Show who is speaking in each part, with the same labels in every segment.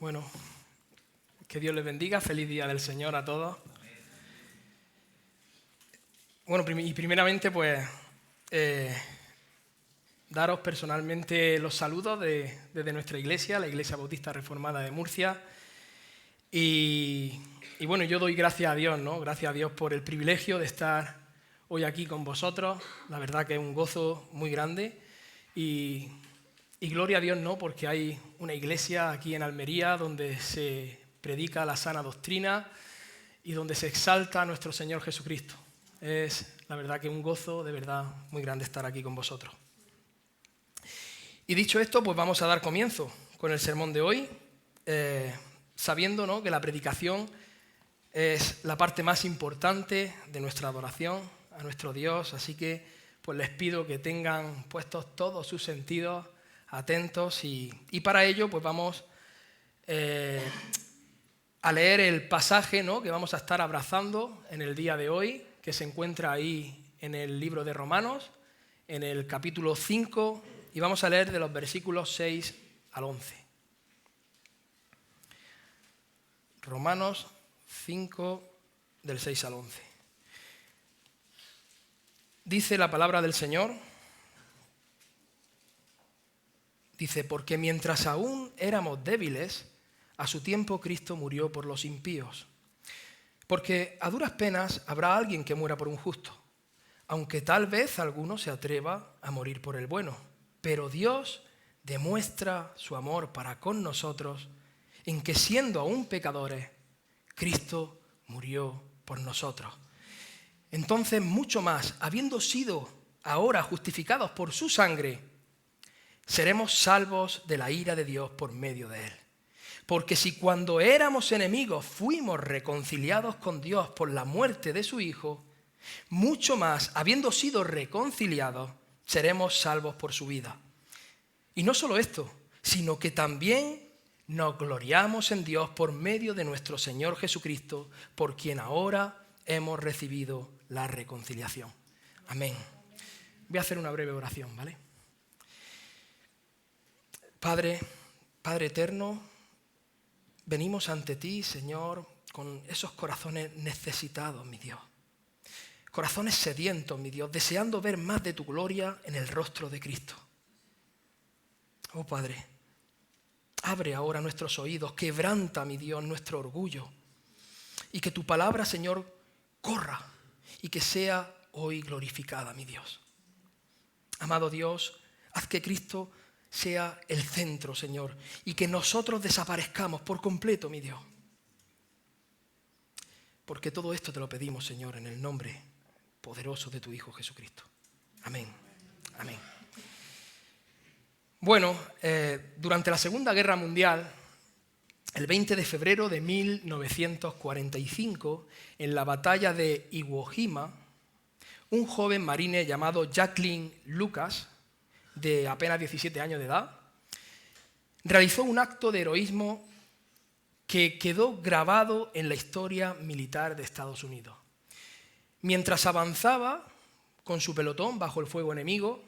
Speaker 1: Bueno, que Dios les bendiga. Feliz Día del Señor a todos. Bueno, y primeramente, pues, daros personalmente los saludos desde nuestra iglesia, la Iglesia Bautista Reformada de Murcia. Y bueno, yo doy gracias a Dios, ¿no? Gracias a Dios por el privilegio de estar hoy aquí con vosotros. La verdad que es un gozo muy grande. Y gloria a Dios, ¿no? Porque hay una iglesia aquí en Almería donde se predica la sana doctrina y donde se exalta a nuestro Señor Jesucristo. Es la verdad que un gozo de verdad muy grande estar aquí con vosotros. Y dicho esto, pues vamos a dar comienzo con el sermón de hoy, sabiendo, ¿no?, que la predicación es la parte más importante de nuestra adoración a nuestro Dios. Así que pues les pido que tengan puestos todos sus sentidos atentos y para ello pues vamos a leer el pasaje, ¿no?, que vamos a estar abrazando en el día de hoy, que se encuentra ahí en el libro de Romanos, en el capítulo 5, y vamos a leer de los versículos 6 al 11. Romanos 5, del 6 al 11. Dice la palabra del Señor. Dice: porque mientras aún éramos débiles, a su tiempo Cristo murió por los impíos. Porque a duras penas habrá alguien que muera por un justo, aunque tal vez alguno se atreva a morir por el bueno. Pero Dios demuestra su amor para con nosotros en que, siendo aún pecadores, Cristo murió por nosotros. Entonces, mucho más, habiendo sido ahora justificados por su sangre, seremos salvos de la ira de Dios por medio de él. Porque si cuando éramos enemigos fuimos reconciliados con Dios por la muerte de su Hijo, mucho más, habiendo sido reconciliados, seremos salvos por su vida. Y no solo esto, sino que también nos gloriamos en Dios por medio de nuestro Señor Jesucristo, por quien ahora hemos recibido la reconciliación. Amén. Voy a hacer una breve oración, ¿vale? Padre eterno, venimos ante ti, Señor, con esos corazones necesitados, mi Dios. Corazones sedientos, mi Dios, deseando ver más de tu gloria en el rostro de Cristo. Oh Padre, abre ahora nuestros oídos, quebranta, mi Dios, nuestro orgullo, y que tu palabra, Señor, corra y que sea hoy glorificada, mi Dios. Amado Dios, haz que Cristo sea el centro, Señor, y que nosotros desaparezcamos por completo, mi Dios. Porque todo esto te lo pedimos, Señor, en el nombre poderoso de tu Hijo Jesucristo. Amén. Amén. Bueno, durante la Segunda Guerra Mundial, el 20 de febrero de 1945, en la batalla de Iwo Jima, un joven marine llamado Jacqueline Lucas, de apenas 17 años de edad, realizó un acto de heroísmo que quedó grabado en la historia militar de Estados Unidos. Mientras avanzaba con su pelotón bajo el fuego enemigo,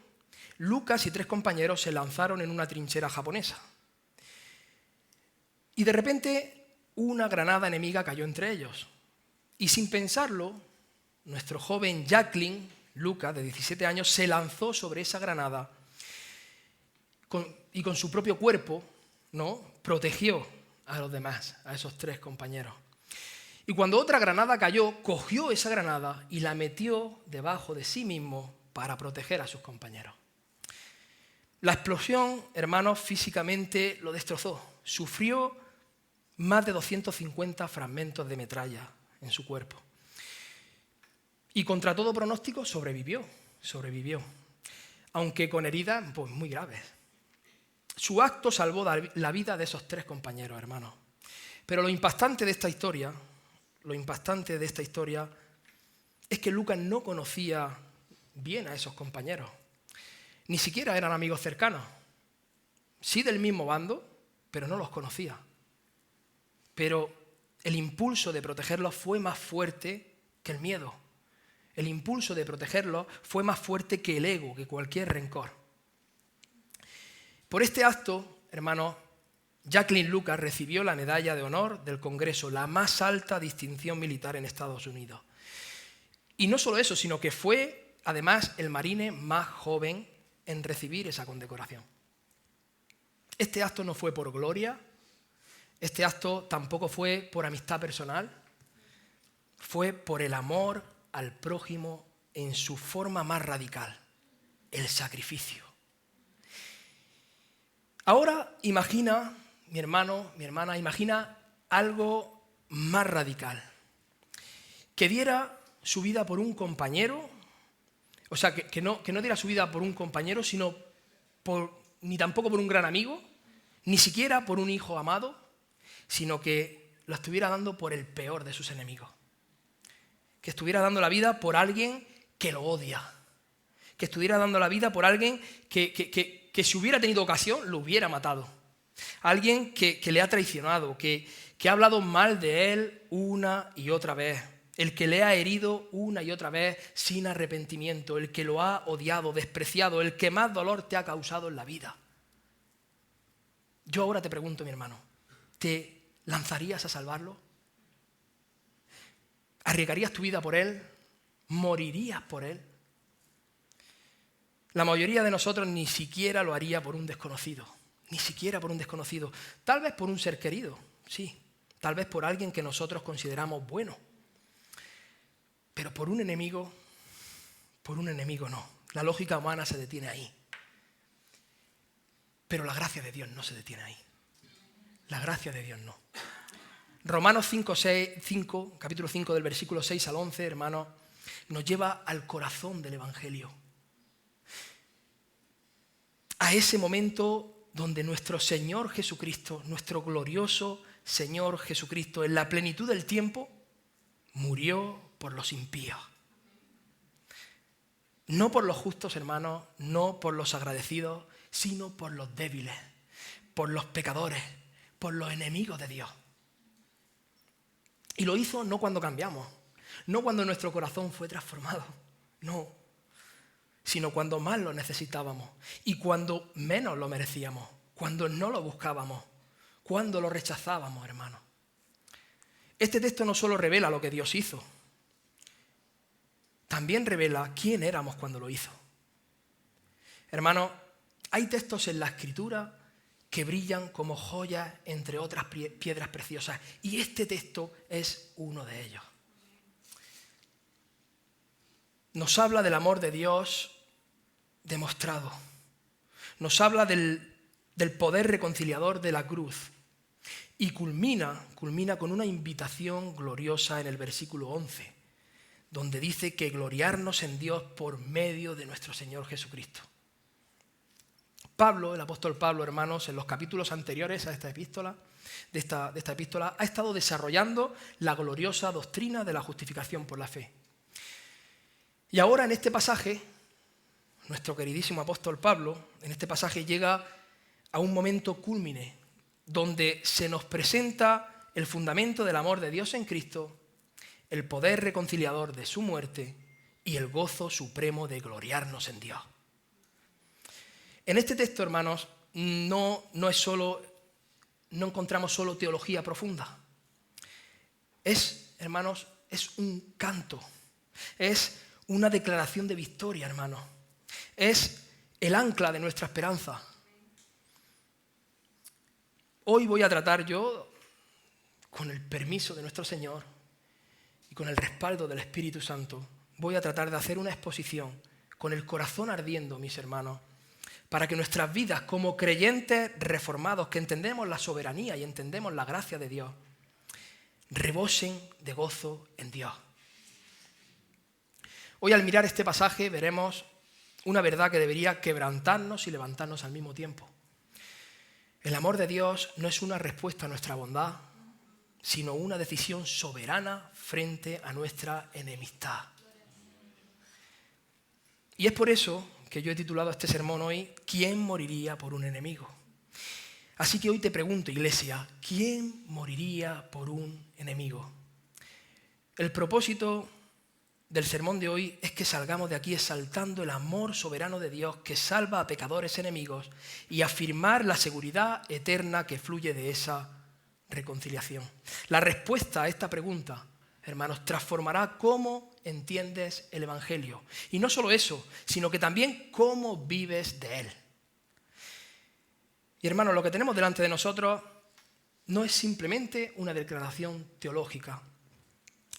Speaker 1: Lucas y 3 compañeros se lanzaron en una trinchera japonesa. Y de repente una granada enemiga cayó entre ellos. Y sin pensarlo, nuestro joven Jacqueline Lucas, de 17 años, se lanzó sobre esa granada y con su propio cuerpo, ¿no?, protegió a los demás, a esos 3 compañeros. Y cuando otra granada cayó, cogió esa granada y la metió debajo de sí mismo para proteger a sus compañeros. La explosión, hermanos, físicamente lo destrozó. Sufrió más de 250 fragmentos de metralla en su cuerpo. Y contra todo pronóstico sobrevivió, aunque con heridas pues, muy graves. Su acto salvó la vida de esos 3 compañeros, hermanos. Pero lo impactante de esta historia es que Lucas no conocía bien a esos compañeros. Ni siquiera eran amigos cercanos. Sí del mismo bando, pero no los conocía. Pero el impulso de protegerlos fue más fuerte que el miedo. El impulso de protegerlos fue más fuerte que el ego, que cualquier rencor. Por este acto, hermanos, Jacqueline Lucas recibió la medalla de honor del Congreso, la más alta distinción militar en Estados Unidos. Y no solo eso, sino que fue, además, el marine más joven en recibir esa condecoración. Este acto no fue por gloria, este acto tampoco fue por amistad personal, fue por el amor al prójimo en su forma más radical, el sacrificio. Ahora imagina, mi hermano, mi hermana, imagina algo más radical, que diera su vida por un compañero, o sea, que no diera su vida por un compañero, sino ni tampoco por un gran amigo, ni siquiera por un hijo amado, sino que lo estuviera dando por el peor de sus enemigos. Que estuviera dando la vida por alguien que lo odia. Que estuviera dando la vida por alguien que si hubiera tenido ocasión lo hubiera matado. Alguien que le ha traicionado, que ha hablado mal de él una y otra vez. El que le ha herido una y otra vez sin arrepentimiento. El que lo ha odiado, despreciado. El que más dolor te ha causado en la vida. Yo ahora te pregunto, mi hermano, ¿te lanzarías a salvarlo? ¿Arriesgarías tu vida por él? ¿Morirías por él? La mayoría de nosotros ni siquiera lo haría por un desconocido. Ni siquiera por un desconocido. Tal vez por un ser querido, sí. Tal vez por alguien que nosotros consideramos bueno. Pero por un enemigo no. La lógica humana se detiene ahí. Pero la gracia de Dios no se detiene ahí. La gracia de Dios no. Romanos 5, capítulo 5 del versículo 6 al 11, hermanos, nos lleva al corazón del Evangelio. A ese momento donde nuestro Señor Jesucristo, nuestro glorioso Señor Jesucristo, en la plenitud del tiempo, murió por los impíos. No por los justos, hermanos, no por los agradecidos, sino por los débiles, por los pecadores, por los enemigos de Dios. Y lo hizo no cuando cambiamos, no cuando nuestro corazón fue transformado, no, sino cuando más lo necesitábamos y cuando menos lo merecíamos, cuando no lo buscábamos, cuando lo rechazábamos, hermanos. Este texto no solo revela lo que Dios hizo, también revela quién éramos cuando lo hizo. Hermanos, hay textos en la Escritura que brillan como joyas entre otras piedras preciosas. Y este texto es uno de ellos. Nos habla del amor de Dios demostrado. Nos habla del poder reconciliador de la cruz. Y culmina con una invitación gloriosa en el versículo 11, donde dice que gloriarnos en Dios por medio de nuestro Señor Jesucristo. Pablo, el apóstol Pablo, hermanos, en los capítulos anteriores a esta epístola, de esta epístola, ha estado desarrollando la gloriosa doctrina de la justificación por la fe. Y ahora en este pasaje, nuestro queridísimo apóstol Pablo, en este pasaje llega a un momento cúlmine, donde se nos presenta el fundamento del amor de Dios en Cristo, el poder reconciliador de su muerte y el gozo supremo de gloriarnos en Dios. En este texto, hermanos, no encontramos solo teología profunda. Hermanos, es un canto, es una declaración de victoria, hermanos. Es el ancla de nuestra esperanza. Hoy voy a tratar yo, con el permiso de nuestro Señor y con el respaldo del Espíritu Santo, voy a tratar de hacer una exposición con el corazón ardiendo, mis hermanos, para que nuestras vidas como creyentes reformados, que entendemos la soberanía y entendemos la gracia de Dios, rebosen de gozo en Dios. Hoy al mirar este pasaje veremos una verdad que debería quebrantarnos y levantarnos al mismo tiempo. El amor de Dios no es una respuesta a nuestra bondad, sino una decisión soberana frente a nuestra enemistad. Y es por eso que yo he titulado este sermón hoy, ¿quién moriría por un enemigo? Así que hoy te pregunto, iglesia, ¿quién moriría por un enemigo? El propósito del sermón de hoy es que salgamos de aquí exaltando el amor soberano de Dios que salva a pecadores enemigos y afirmar la seguridad eterna que fluye de esa reconciliación. La respuesta a esta pregunta, hermanos, transformará cómo entiendes el Evangelio. Y no solo eso, sino que también cómo vives de él. Y hermanos, lo que tenemos delante de nosotros no es simplemente una declaración teológica,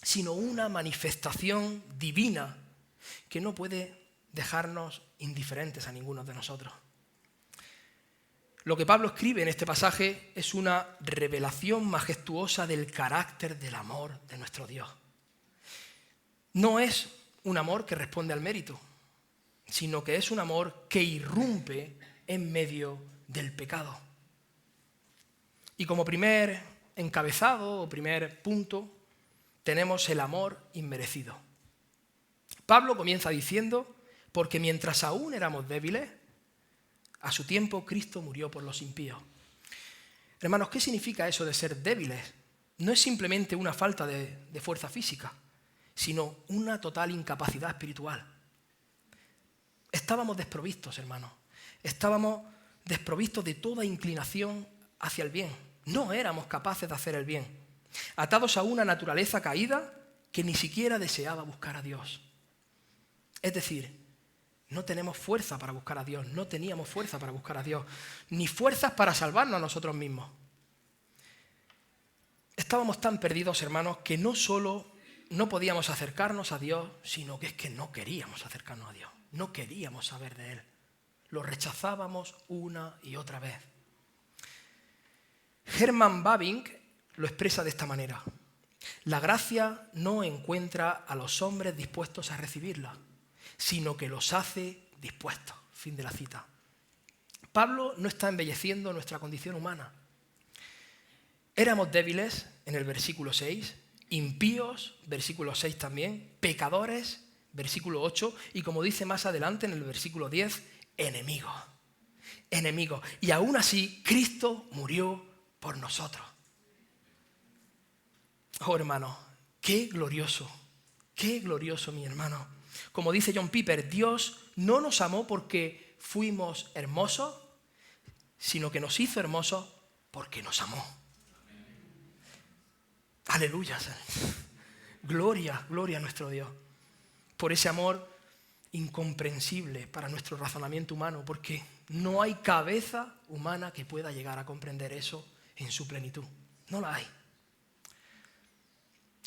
Speaker 1: sino una manifestación divina que no puede dejarnos indiferentes a ninguno de nosotros. Lo que Pablo escribe en este pasaje es una revelación majestuosa del carácter del amor de nuestro Dios. No es un amor que responde al mérito, sino que es un amor que irrumpe en medio del pecado. Y como primer encabezado o primer punto, tenemos el amor inmerecido. Pablo comienza diciendo, porque mientras aún éramos débiles, a su tiempo Cristo murió por los impíos. Hermanos, ¿qué significa eso de ser débiles? No es simplemente una falta de fuerza física, sino una total incapacidad espiritual. Estábamos desprovistos, hermanos. Estábamos desprovistos de toda inclinación hacia el bien. No éramos capaces de hacer el bien. Atados a una naturaleza caída que ni siquiera deseaba buscar a Dios. Es decir, no tenemos fuerza para buscar a Dios, no teníamos fuerza para buscar a Dios, ni fuerzas para salvarnos a nosotros mismos. Estábamos tan perdidos, hermanos, que no solo no podíamos acercarnos a Dios, sino que es que no queríamos acercarnos a Dios, no queríamos saber de Él. Lo rechazábamos una y otra vez. Herman Bavinck lo expresa de esta manera: la gracia no encuentra a los hombres dispuestos a recibirla, sino que los hace dispuestos. Fin de la cita. Pablo no está embelleciendo nuestra condición humana. Éramos débiles, en el versículo 6, impíos, versículo 6 también, pecadores, versículo 8, y como dice más adelante en el versículo 10, enemigos. Enemigos. Y aún así, Cristo murió por nosotros. Oh, hermano, qué glorioso, mi hermano. Como dice John Piper, Dios no nos amó porque fuimos hermosos, sino que nos hizo hermosos porque nos amó. Aleluya. Gloria a nuestro Dios. Por ese amor incomprensible para nuestro razonamiento humano, porque no hay cabeza humana que pueda llegar a comprender eso en su plenitud. No la hay.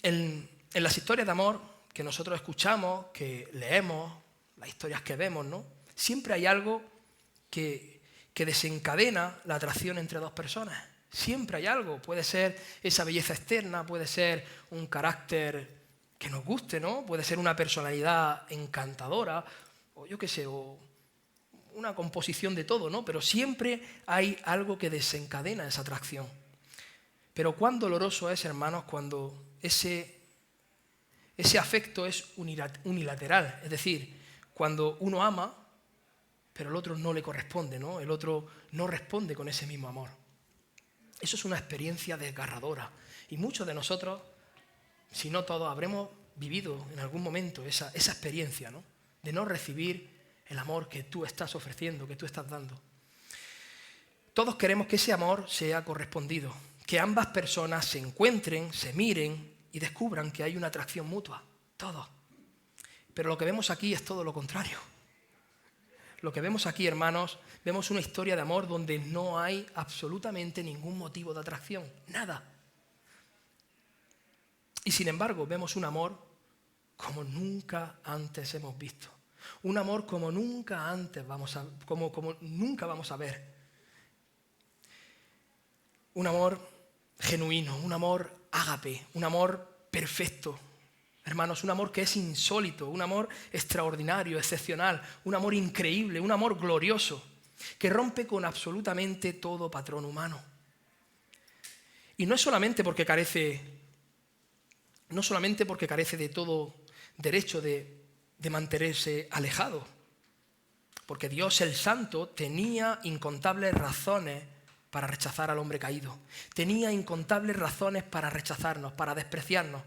Speaker 1: En las historias de amor que nosotros escuchamos, que leemos, las historias que vemos, ¿no? Siempre hay algo que desencadena la atracción entre dos personas. Siempre hay algo. Puede ser esa belleza externa, puede ser un carácter que nos guste, ¿no? Puede ser una personalidad encantadora, o yo qué sé, o una composición de todo, ¿no? Pero siempre hay algo que desencadena esa atracción. Pero cuán doloroso es, hermanos, cuando ese afecto es unilateral. Es decir, cuando uno ama, pero el otro no le corresponde, ¿no? El otro no responde con ese mismo amor. Eso es una experiencia desgarradora. Y muchos de nosotros, si no todos, habremos vivido en algún momento esa experiencia, ¿no? De no recibir el amor que tú estás ofreciendo, que tú estás dando. Todos queremos que ese amor sea correspondido, que ambas personas se encuentren, se miren y descubran que hay una atracción mutua. Todos. Pero lo que vemos aquí es todo lo contrario. Lo que vemos aquí, hermanos, vemos una historia de amor donde no hay absolutamente ningún motivo de atracción. Nada. Y sin embargo, vemos un amor como nunca antes hemos visto. Un amor como nunca antes como nunca vamos a ver. Un amor genuino, un amor ágape, un amor perfecto. Hermanos, un amor que es insólito, un amor extraordinario, excepcional, un amor increíble, un amor glorioso, que rompe con absolutamente todo patrón humano. Y no solamente porque carece de todo derecho de mantenerse alejado, porque Dios el Santo tenía incontables razones para rechazar al hombre caído. Tenía incontables razones para rechazarnos, para despreciarnos.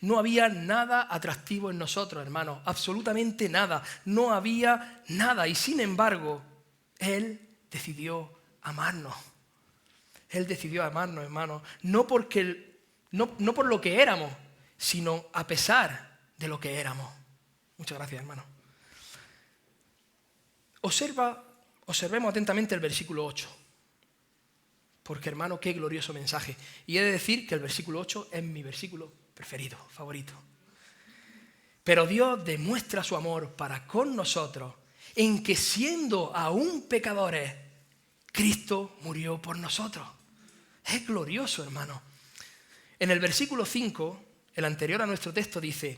Speaker 1: No había nada atractivo en nosotros, hermanos, absolutamente nada. No había nada y sin embargo, Él decidió amarnos. Él decidió amarnos, hermanos, no por lo que éramos, sino a pesar de lo que éramos. Muchas gracias, hermano. Observemos atentamente el versículo 8. Porque, hermano, qué glorioso mensaje. Y he de decir que el versículo 8 es mi versículo preferido, favorito. Pero Dios demuestra su amor para con nosotros en que siendo aún pecadores, Cristo murió por nosotros. Es glorioso, hermano. En el versículo 5, el anterior a nuestro texto, dice: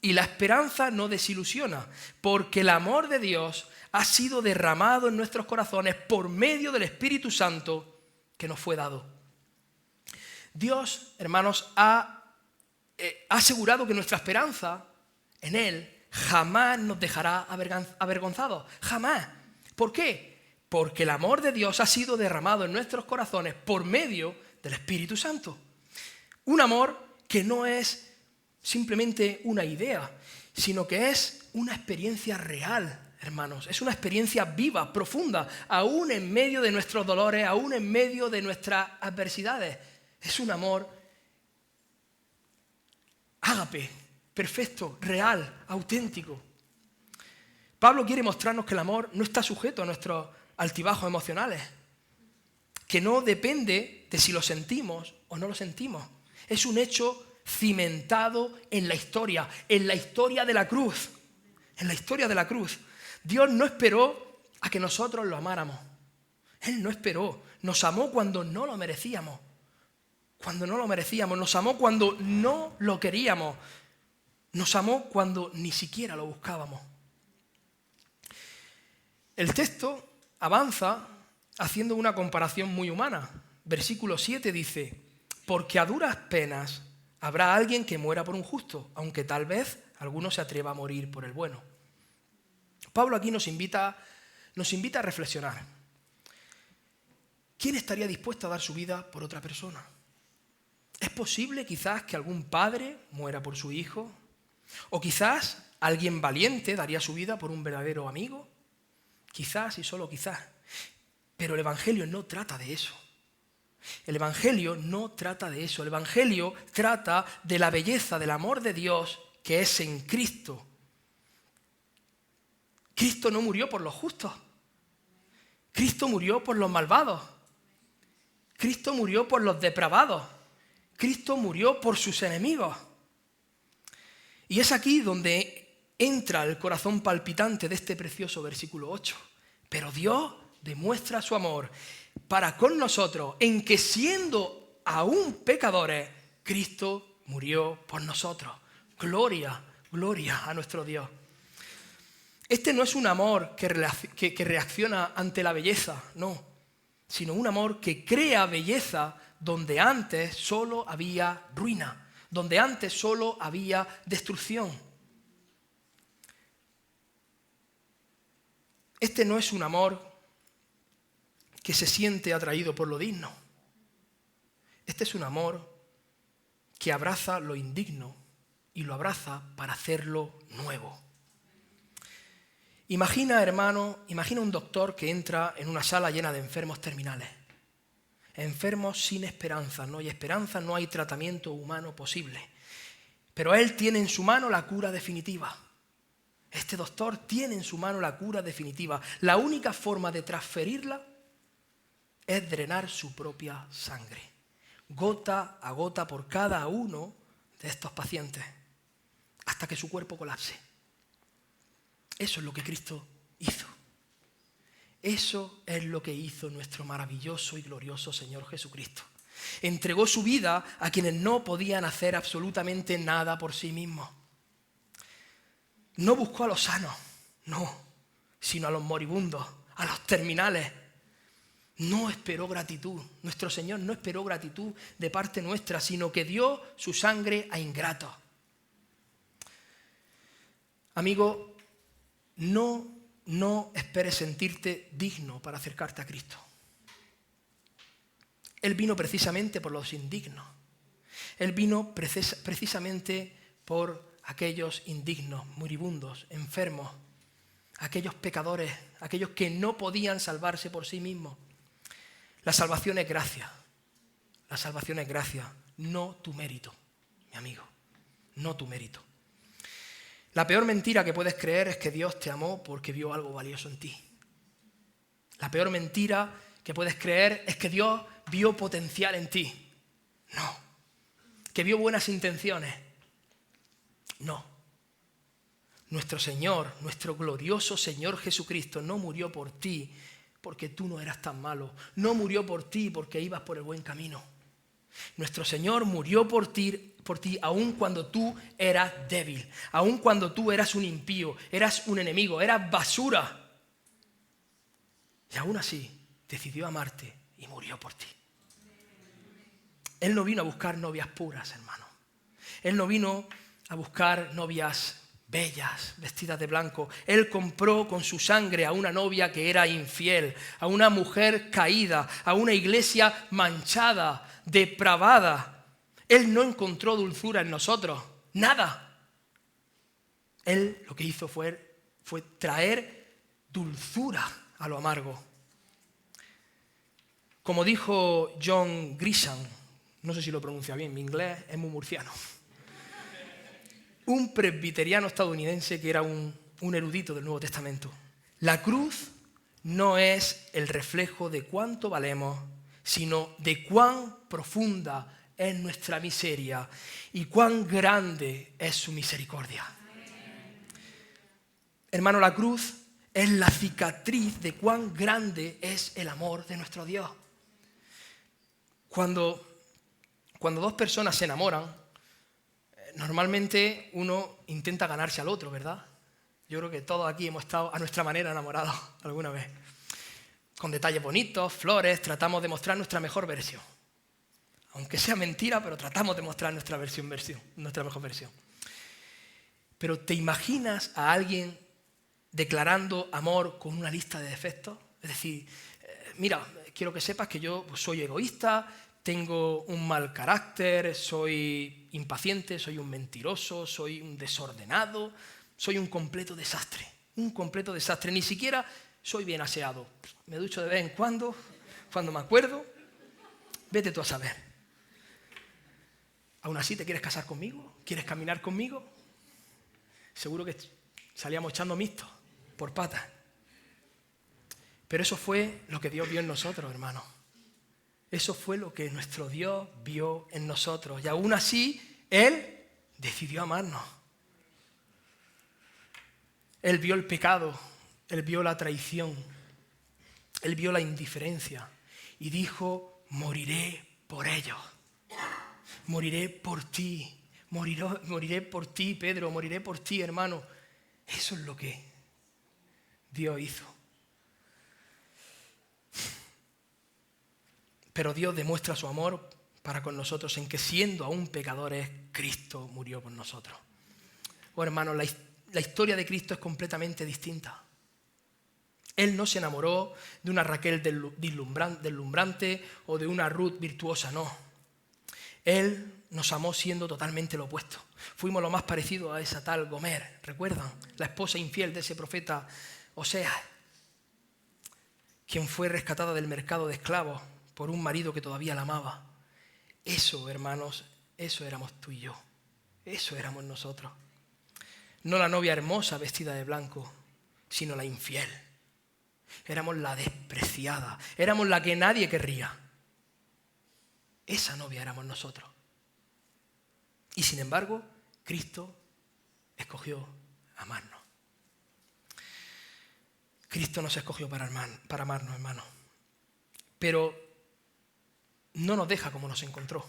Speaker 1: y la esperanza no desilusiona, porque el amor de Dios ha sido derramado en nuestros corazones por medio del Espíritu Santo que nos fue dado. Dios, hermanos, ha asegurado que nuestra esperanza en Él jamás nos dejará avergonzados. Jamás. ¿Por qué? Porque el amor de Dios ha sido derramado en nuestros corazones por medio del Espíritu Santo. Un amor que no es simplemente una idea, sino que es una experiencia real, hermanos. Es una experiencia viva, profunda, aún en medio de nuestros dolores, aún en medio de nuestras adversidades. Es un amor ágape, perfecto, real, auténtico. Pablo quiere mostrarnos que el amor no está sujeto a nuestros altibajos emocionales, que no depende de si lo sentimos o no lo sentimos. Es un hecho cimentado en la historia de la cruz, en la historia de la cruz. Dios no esperó a que nosotros lo amáramos. Él no esperó, nos amó cuando no lo merecíamos. Nos amó cuando no lo queríamos, nos amó cuando ni siquiera lo buscábamos. El texto avanza haciendo una comparación muy humana. Versículo 7 dice: porque a duras penas habrá alguien que muera por un justo, aunque tal vez alguno se atreva a morir por el bueno. Pablo aquí nos invita a reflexionar. ¿Quién estaría dispuesto a dar su vida por otra persona? ¿Es posible quizás que algún padre muera por su hijo? ¿O quizás alguien valiente daría su vida por un verdadero amigo? Quizás y solo quizás. Pero el Evangelio no trata de eso. El Evangelio no trata de eso. El Evangelio trata de la belleza del amor de Dios que es en Cristo. Cristo no murió por los justos. Cristo murió por los malvados. Cristo murió por los depravados. Cristo murió por sus enemigos. Y es aquí donde entra el corazón palpitante de este precioso versículo 8. Pero Dios demuestra su amor para con nosotros en que siendo aún pecadores, Cristo murió por nosotros. Gloria, gloria a nuestro Dios. Este no es un amor que reacciona ante la belleza, no, sino un amor que crea belleza donde antes solo había ruina, donde antes solo había destrucción. Este no es un amor que se siente atraído por lo digno. Este es un amor que abraza lo indigno y lo abraza para hacerlo nuevo. Imagina, hermano, un doctor que entra en una sala llena de enfermos terminales. Enfermos sin esperanza, no hay esperanza, no hay tratamiento humano posible. Pero él tiene en su mano la cura definitiva. Este doctor tiene en su mano la cura definitiva. La única forma de transferirla es drenar su propia sangre, gota a gota por cada uno de estos pacientes, hasta que su cuerpo colapse. Eso es lo que Cristo hizo. Eso es lo que hizo nuestro maravilloso y glorioso Señor Jesucristo. Entregó su vida a quienes no podían hacer absolutamente nada por sí mismos. No buscó a los sanos, no, sino a los moribundos, a los terminales. No esperó gratitud. Nuestro Señor no esperó gratitud de parte nuestra, sino que dio su sangre a ingratos. Amigo, no esperes sentirte digno para acercarte a Cristo. Él vino precisamente por los indignos. Él vino precisamente por aquellos indignos, moribundos, enfermos, aquellos pecadores, aquellos que no podían salvarse por sí mismos. La salvación es gracia. La salvación es gracia, no tu mérito, mi amigo, no tu mérito. La peor mentira que puedes creer es que Dios te amó porque vio algo valioso en ti. La peor mentira que puedes creer es que Dios vio potencial en ti. No. Que vio buenas intenciones. No. Nuestro Señor, nuestro glorioso Señor Jesucristo no murió por ti porque tú no eras tan malo. No murió por ti porque ibas por el buen camino. Nuestro Señor murió por ti aun cuando tú eras débil, aun cuando tú eras un impío, eras un enemigo, eras basura. Y aún así decidió amarte y murió por ti. Él no vino a buscar novias puras, hermano. Él no vino a buscar novias bellas, vestidas de blanco. Él compró con su sangre a una novia que era infiel, a una mujer caída, a una iglesia manchada, depravada. Él no encontró dulzura en nosotros, nada. Él lo que hizo fue traer dulzura a lo amargo. Como dijo John Grisham, no sé si lo pronuncia bien, mi inglés es muy murciano, un presbiteriano estadounidense que era un erudito del Nuevo Testamento. La cruz no es el reflejo de cuánto valemos, sino de cuán profunda es nuestra miseria y cuán grande es su misericordia. Hermano, la cruz es la cicatriz de cuán grande es el amor de nuestro Dios. Cuando dos personas se enamoran, normalmente uno intenta ganarse al otro, ¿verdad? Yo creo que todos aquí hemos estado a nuestra manera enamorados alguna vez. Con detalles bonitos, flores, tratamos de mostrar nuestra mejor versión. Aunque sea mentira, pero tratamos de mostrar nuestra mejor versión. Pero ¿te imaginas a alguien declarando amor con una lista de defectos? Es decir, mira, quiero que sepas que yo soy egoísta, tengo un mal carácter, soy impaciente, soy un mentiroso, soy un desordenado, soy un completo desastre. Un completo desastre. Ni siquiera soy bien aseado. Me ducho de vez en cuando me acuerdo. Vete tú a saber. ¿Aún así te quieres casar conmigo? ¿Quieres caminar conmigo? Seguro que salíamos echando mixtos por patas. Pero eso fue lo que Dios vio en nosotros, hermano. Eso fue lo que nuestro Dios vio en nosotros. Y aún así, Él decidió amarnos. Él vio el pecado, Él vio la traición, Él vio la indiferencia y dijo, moriré por ellos. Moriré por ti, moriré por ti, Pedro, moriré por ti, hermano. Eso es lo que Dios hizo. Pero Dios demuestra su amor para con nosotros en que siendo aún pecadores, Cristo murió por nosotros. Oh, hermano, la historia de Cristo es completamente distinta. Él no se enamoró de una Raquel deslumbrante o de una Ruth virtuosa, no. Él nos amó siendo totalmente lo opuesto. Fuimos lo más parecido a esa tal Gomer, ¿recuerdan? La esposa infiel de ese profeta Oseas, quien fue rescatada del mercado de esclavos por un marido que todavía la amaba. Eso, hermanos, eso éramos tú y yo. Eso éramos nosotros. No la novia hermosa vestida de blanco, sino la infiel. Éramos la despreciada, éramos la que nadie querría. Esa novia éramos nosotros. Y sin embargo, Cristo escogió amarnos. Cristo nos escogió para amarnos, hermano. Pero no nos deja como nos encontró.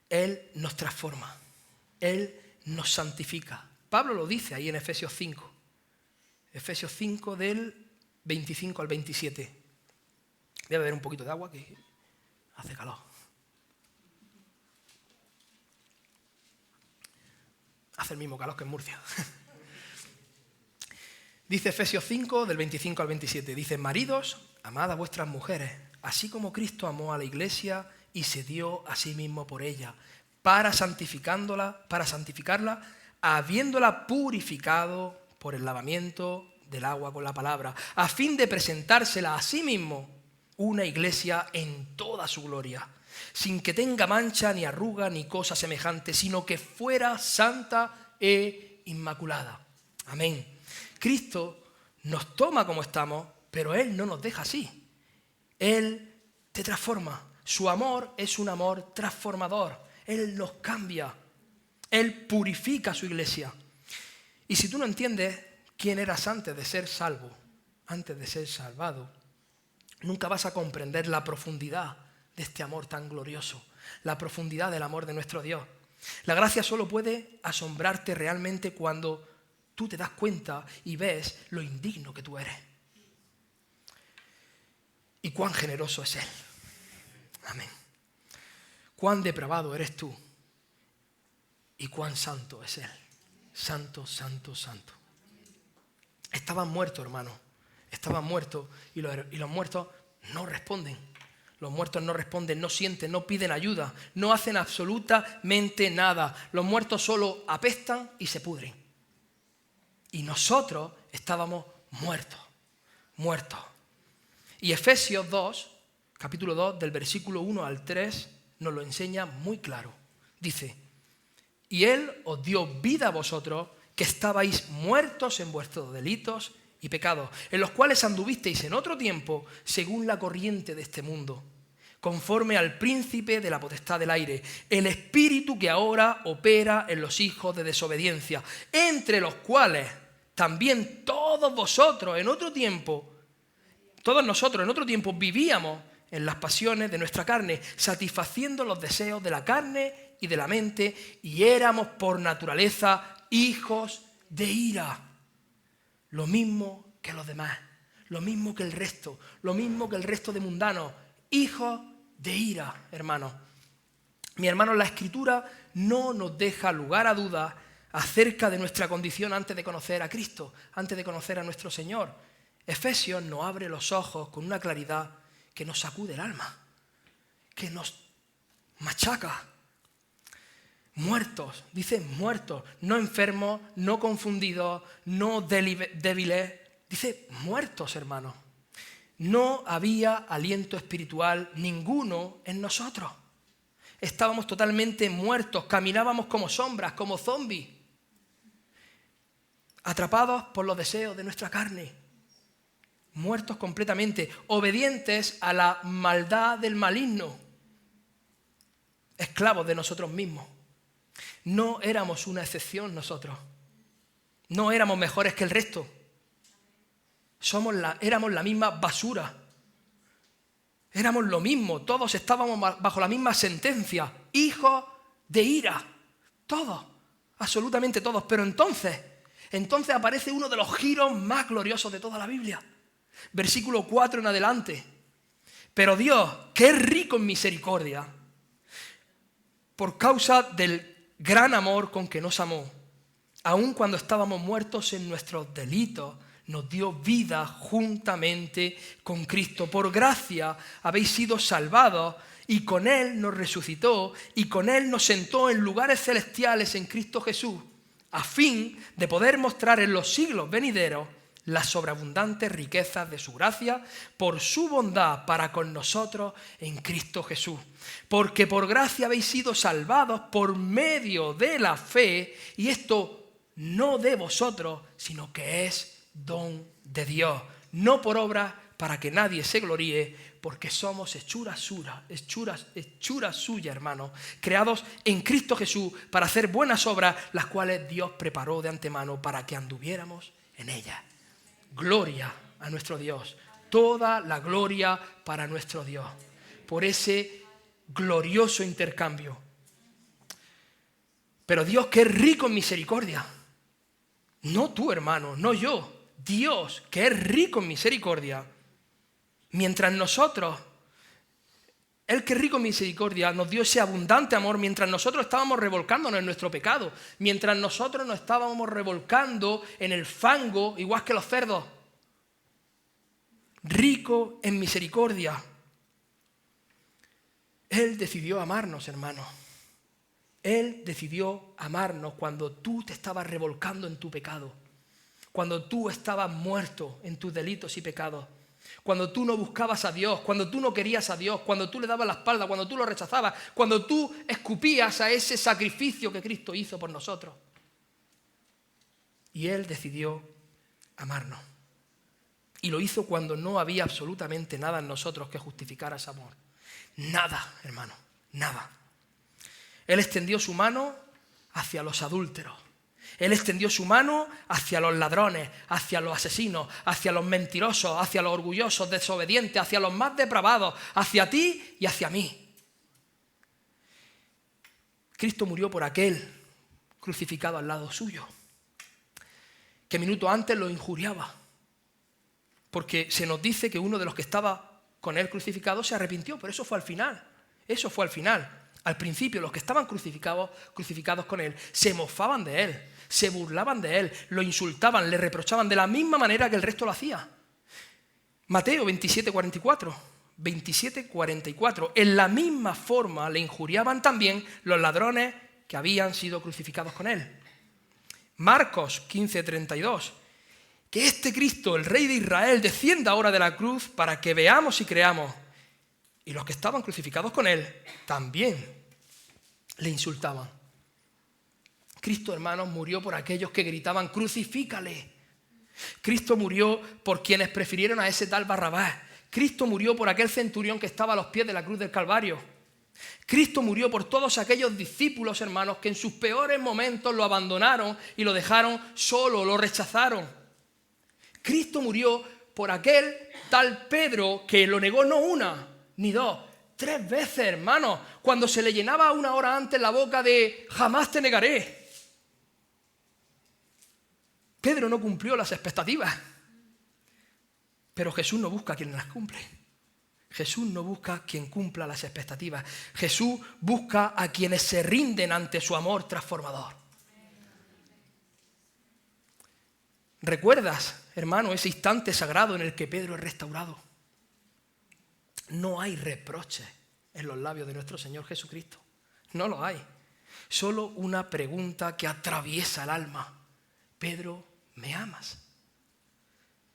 Speaker 1: Él nos transforma. Él nos santifica. Pablo lo dice ahí en Efesios 5. Efesios 5 del 25 al 27. Voy a beber un poquito de agua que hace calor. Hace el mismo calor que en Murcia. Dice Efesios 5 del 25 al 27. Dice, maridos, amad a vuestras mujeres, así como Cristo amó a la iglesia y se dio a sí mismo por ella, para santificarla, habiéndola purificado por el lavamiento del agua con la palabra, a fin de presentársela a sí mismo una iglesia en toda su gloria, sin que tenga mancha ni arruga ni cosa semejante, sino que fuera santa e inmaculada. Amén. Cristo nos toma como estamos, pero Él no nos deja así. Él te transforma. Su amor es un amor transformador. Él nos cambia. Él purifica a su iglesia. Y si tú no entiendes quién eras antes de ser salvo, antes de ser salvado, nunca vas a comprender la profundidad de este amor tan glorioso, la profundidad del amor de nuestro Dios. La gracia solo puede asombrarte realmente cuando tú te das cuenta y ves lo indigno que tú eres. Y cuán generoso es Él. Amén. Cuán depravado eres tú y cuán santo es Él. Santo, santo, santo. Estaban muertos, hermano. Estaban muertos y los muertos no responden. Los muertos no responden, no sienten, no piden ayuda, no hacen absolutamente nada. Los muertos solo apestan y se pudren. Y nosotros estábamos muertos, muertos. Y Efesios 2, capítulo 2, del versículo 1 al 3, nos lo enseña muy claro. Dice: y Él os dio vida a vosotros, que estabais muertos en vuestros delitos y pecados, en los cuales anduvisteis en otro tiempo, según la corriente de este mundo, conforme al príncipe de la potestad del aire, el espíritu que ahora opera en los hijos de desobediencia, entre los cuales también todos nosotros en otro tiempo vivíamos en las pasiones de nuestra carne, satisfaciendo los deseos de la carne y de la mente, y éramos por naturaleza hijos de ira. Lo mismo que los demás, lo mismo que el resto de mundanos, hijos de ira, hermanos. Mi hermano, la Escritura no nos deja lugar a dudas acerca de nuestra condición antes de conocer a Cristo, antes de conocer a nuestro Señor. Efesios nos abre los ojos con una claridad que nos sacude el alma, que nos machaca. Muertos, dice muertos, no enfermos, no confundidos, no débiles, dice muertos, hermanos. No había aliento espiritual ninguno en nosotros. Estábamos totalmente muertos, caminábamos como sombras, como zombies, atrapados por los deseos de nuestra carne, muertos completamente, obedientes a la maldad del maligno, esclavos de nosotros mismos. No éramos una excepción nosotros, no éramos mejores que el resto, éramos la misma basura, éramos lo mismo, todos estábamos bajo la misma sentencia, hijos de ira, todos, absolutamente todos. Pero entonces aparece uno de los giros más gloriosos de toda la Biblia, versículo 4 en adelante. Pero Dios, que es rico en misericordia, por causa del gran amor con que nos amó, aun cuando estábamos muertos en nuestros delitos, nos dio vida juntamente con Cristo. Por gracia habéis sido salvados, y con Él nos resucitó, y con Él nos sentó en lugares celestiales en Cristo Jesús, a fin de poder mostrar en los siglos venideros las sobreabundantes riquezas de su gracia por su bondad para con nosotros en Cristo Jesús. Porque por gracia habéis sido salvados por medio de la fe, y esto no de vosotros, sino que es don de Dios, no por obras, para que nadie se gloríe, porque somos hechura suya, hermanos, creados en Cristo Jesús para hacer buenas obras, las cuales Dios preparó de antemano para que anduviéramos en ellas. Gloria a nuestro Dios, toda la gloria para nuestro Dios, por ese glorioso intercambio. Pero Dios, que es rico en misericordia, no tú, hermano, no yo, Dios, que es rico en misericordia, mientras nosotros, Él que es rico en misericordia, nos dio ese abundante amor mientras nosotros estábamos revolcándonos en nuestro pecado, mientras nosotros nos estábamos revolcando en el fango, igual que los cerdos. Rico en misericordia. Él decidió amarnos, hermano. Él decidió amarnos cuando tú te estabas revolcando en tu pecado, cuando tú estabas muerto en tus delitos y pecados, cuando tú no buscabas a Dios, cuando tú no querías a Dios, cuando tú le dabas la espalda, cuando tú lo rechazabas, cuando tú escupías a ese sacrificio que Cristo hizo por nosotros. Y Él decidió amarnos. Y lo hizo cuando no había absolutamente nada en nosotros que justificara ese amor. Nada, hermano, nada. Él extendió su mano hacia los adúlteros. Él extendió su mano hacia los ladrones, hacia los asesinos, hacia los mentirosos, hacia los orgullosos, desobedientes, hacia los más depravados, hacia ti y hacia mí. Cristo murió por aquel crucificado al lado suyo, que minutos antes lo injuriaba, porque se nos dice que uno de los que estaba con él crucificado se arrepintió, pero eso fue al final. Eso fue al final. Al principio, los que estaban crucificados con él se mofaban de él, se burlaban de él, lo insultaban, le reprochaban de la misma manera que el resto lo hacía. Mateo 27:44. 27:44. En la misma forma le injuriaban también los ladrones que habían sido crucificados con él. Marcos 15:32. Que este Cristo, el Rey de Israel, descienda ahora de la cruz para que veamos y creamos. Y los que estaban crucificados con él también le insultaban. Cristo, hermanos, murió por aquellos que gritaban: crucifícale. Cristo murió por quienes prefirieron a ese tal Barrabás. Cristo murió por aquel centurión que estaba a los pies de la cruz del Calvario. Cristo murió por todos aquellos discípulos, hermanos, que en sus peores momentos lo abandonaron y lo dejaron solo, lo rechazaron. Cristo murió por aquel tal Pedro que lo negó no una ni dos, 3 veces, hermanos, cuando se le llenaba una hora antes la boca de jamás te negaré. Pedro no cumplió las expectativas, pero Jesús no busca a quien las cumple. Jesús no busca a quien cumpla las expectativas. Jesús busca a quienes se rinden ante su amor transformador. ¿Recuerdas, hermano, ese instante sagrado en el que Pedro es restaurado? No hay reproches en los labios de nuestro Señor Jesucristo. No lo hay. Solo una pregunta que atraviesa el alma. Pedro, ¿me amas?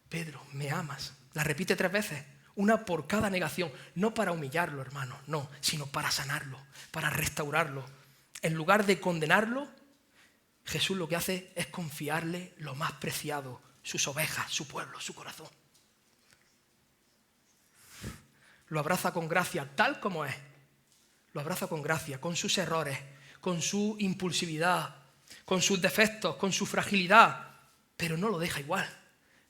Speaker 1: Pedro, ¿me amas? La repite 3 veces. Una por cada negación. No para humillarlo, hermano, no, sino para sanarlo, para restaurarlo. En lugar de condenarlo, Jesús lo que hace es confiarle lo más preciado, sus ovejas, su pueblo, su corazón. Lo abraza con gracia, tal como es. Lo abraza con gracia, con sus errores, con su impulsividad, con sus defectos, con su fragilidad. Pero no lo deja igual.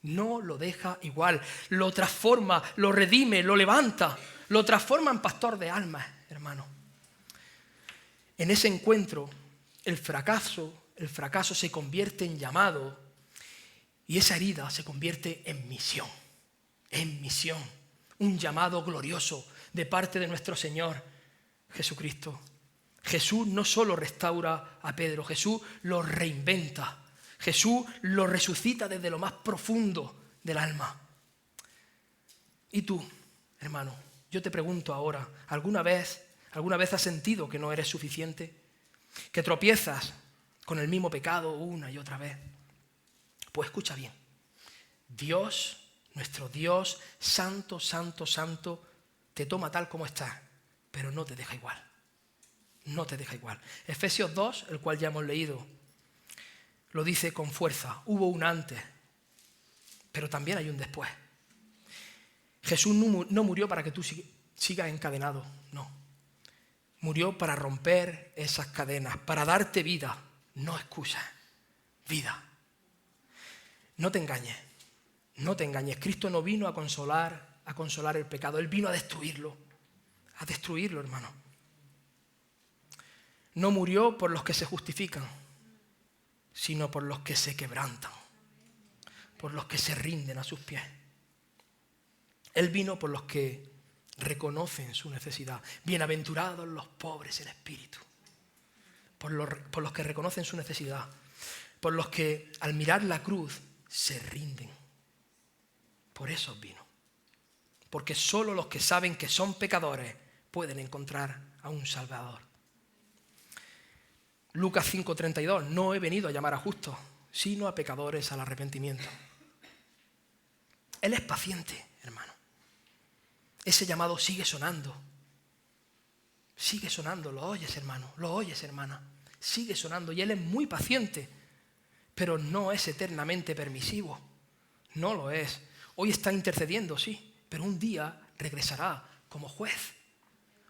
Speaker 1: No lo deja igual. Lo transforma, lo redime, lo levanta. Lo transforma en pastor de almas, hermano. En ese encuentro, el fracaso se convierte en llamado y esa herida se convierte en misión. En misión. Un llamado glorioso de parte de nuestro Señor Jesucristo. Jesús no solo restaura a Pedro, Jesús lo reinventa. Jesús lo resucita desde lo más profundo del alma. Y tú, hermano, yo te pregunto ahora, ¿alguna vez has sentido que no eres suficiente? ¿Que tropiezas con el mismo pecado una y otra vez? Pues escucha bien. Dios, nuestro Dios, santo, santo, santo, te toma tal como estás, pero no te deja igual. No te deja igual. Efesios 2, el cual ya hemos leído, lo dice con fuerza. Hubo un antes, pero también hay un después. Jesús no murió para que tú sigas encadenado, no. Murió para romper esas cadenas, para darte vida, no excusas, vida. No te engañes, no te engañes. Cristo no vino a consolar el pecado, Él vino a destruirlo, hermano. No murió por los que se justifican, sino por los que se quebrantan, por los que se rinden a sus pies. Él vino por los que reconocen su necesidad. Bienaventurados los pobres en espíritu, por los que reconocen su necesidad, por los que al mirar la cruz se rinden. Por eso vino. Porque solo los que saben que son pecadores pueden encontrar a un Salvador. Lucas 5:32, no he venido a llamar a justos, sino a pecadores al arrepentimiento. Él es paciente, hermano. Ese llamado sigue sonando. Sigue sonando, lo oyes, hermano, lo oyes, hermana. Sigue sonando y Él es muy paciente, pero no es eternamente permisivo. No lo es. Hoy está intercediendo, sí, pero un día regresará como juez.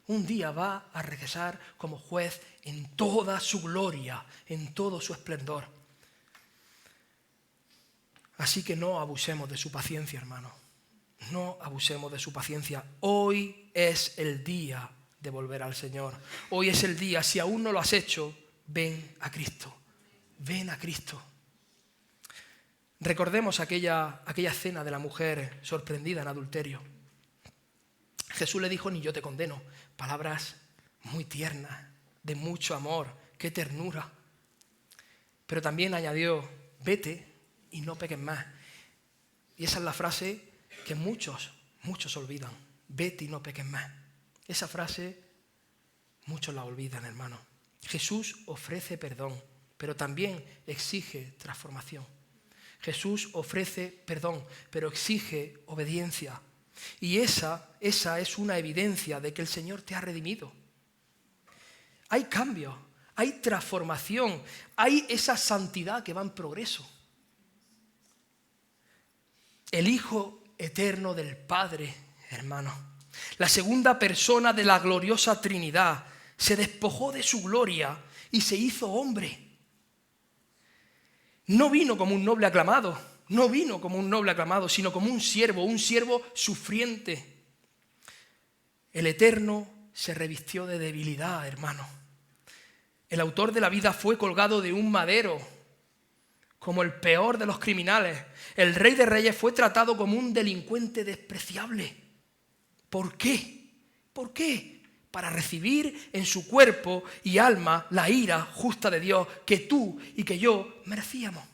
Speaker 1: Un día va a regresar como juez en toda su gloria, en todo su esplendor. Así que no abusemos de su paciencia, hermano. No abusemos de su paciencia. Hoy es el día de volver al Señor. Hoy es el día. Si aún no lo has hecho, ven a Cristo. Ven a Cristo. Recordemos aquella escena de la mujer sorprendida en adulterio. Jesús le dijo, ni yo te condeno. Palabras muy tiernas, de mucho amor, qué ternura. Pero también añadió, vete y no peques más. Y esa es la frase que muchos olvidan. Vete y no peques más. Esa frase muchos la olvidan, hermano. Jesús ofrece perdón, pero también exige transformación. Jesús ofrece perdón, pero exige obediencia. Y esa es una evidencia de que el Señor te ha redimido. Hay cambio, hay transformación, hay esa santidad que va en progreso. El Hijo eterno del Padre, hermano, la segunda persona de la gloriosa Trinidad, se despojó de su gloria y se hizo hombre. No vino como un noble aclamado, sino como un siervo sufriente. El Eterno se revistió de debilidad, hermano. El autor de la vida fue colgado de un madero, como el peor de los criminales. El Rey de Reyes fue tratado como un delincuente despreciable. ¿Por qué? ¿Por qué? Para recibir en su cuerpo y alma la ira justa de Dios que tú y que yo merecíamos.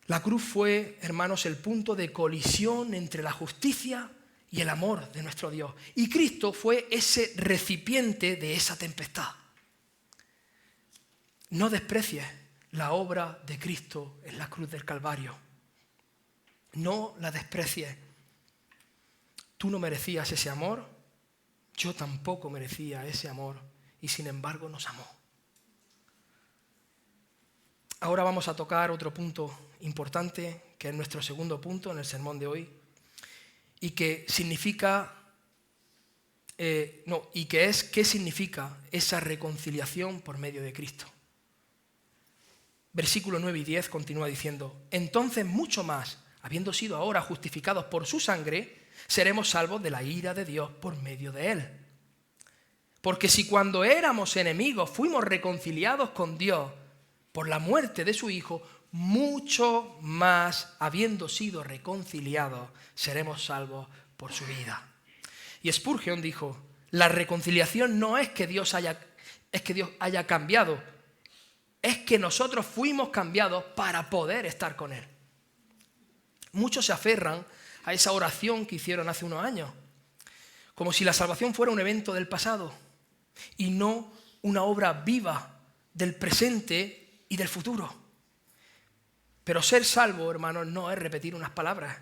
Speaker 1: La cruz fue, hermanos, el punto de colisión entre la justicia y el amor de nuestro Dios. Y Cristo fue ese recipiente de esa tempestad. No desprecies la obra de Cristo en la cruz del Calvario. No la desprecies. Tú no merecías ese amor, yo tampoco merecía ese amor, y sin embargo nos amó. Ahora vamos a tocar otro punto importante, que es nuestro segundo punto en el sermón de hoy, y que significa, ¿qué significa esa reconciliación por medio de Cristo? Versículos 9 y 10 continúa diciendo, entonces mucho más, habiendo sido ahora justificados por su sangre, seremos salvos de la ira de Dios por medio de Él. Porque si cuando éramos enemigos fuimos reconciliados con Dios por la muerte de su Hijo, mucho más, habiendo sido reconciliados, seremos salvos por su vida. Y Spurgeon dijo, la reconciliación no es que Dios haya cambiado, es que nosotros fuimos cambiados para poder estar con Él. Muchos se aferran a esa oración que hicieron hace unos años, como si la salvación fuera un evento del pasado y no una obra viva del presente y del futuro. Pero ser salvo, hermanos, no es repetir unas palabras,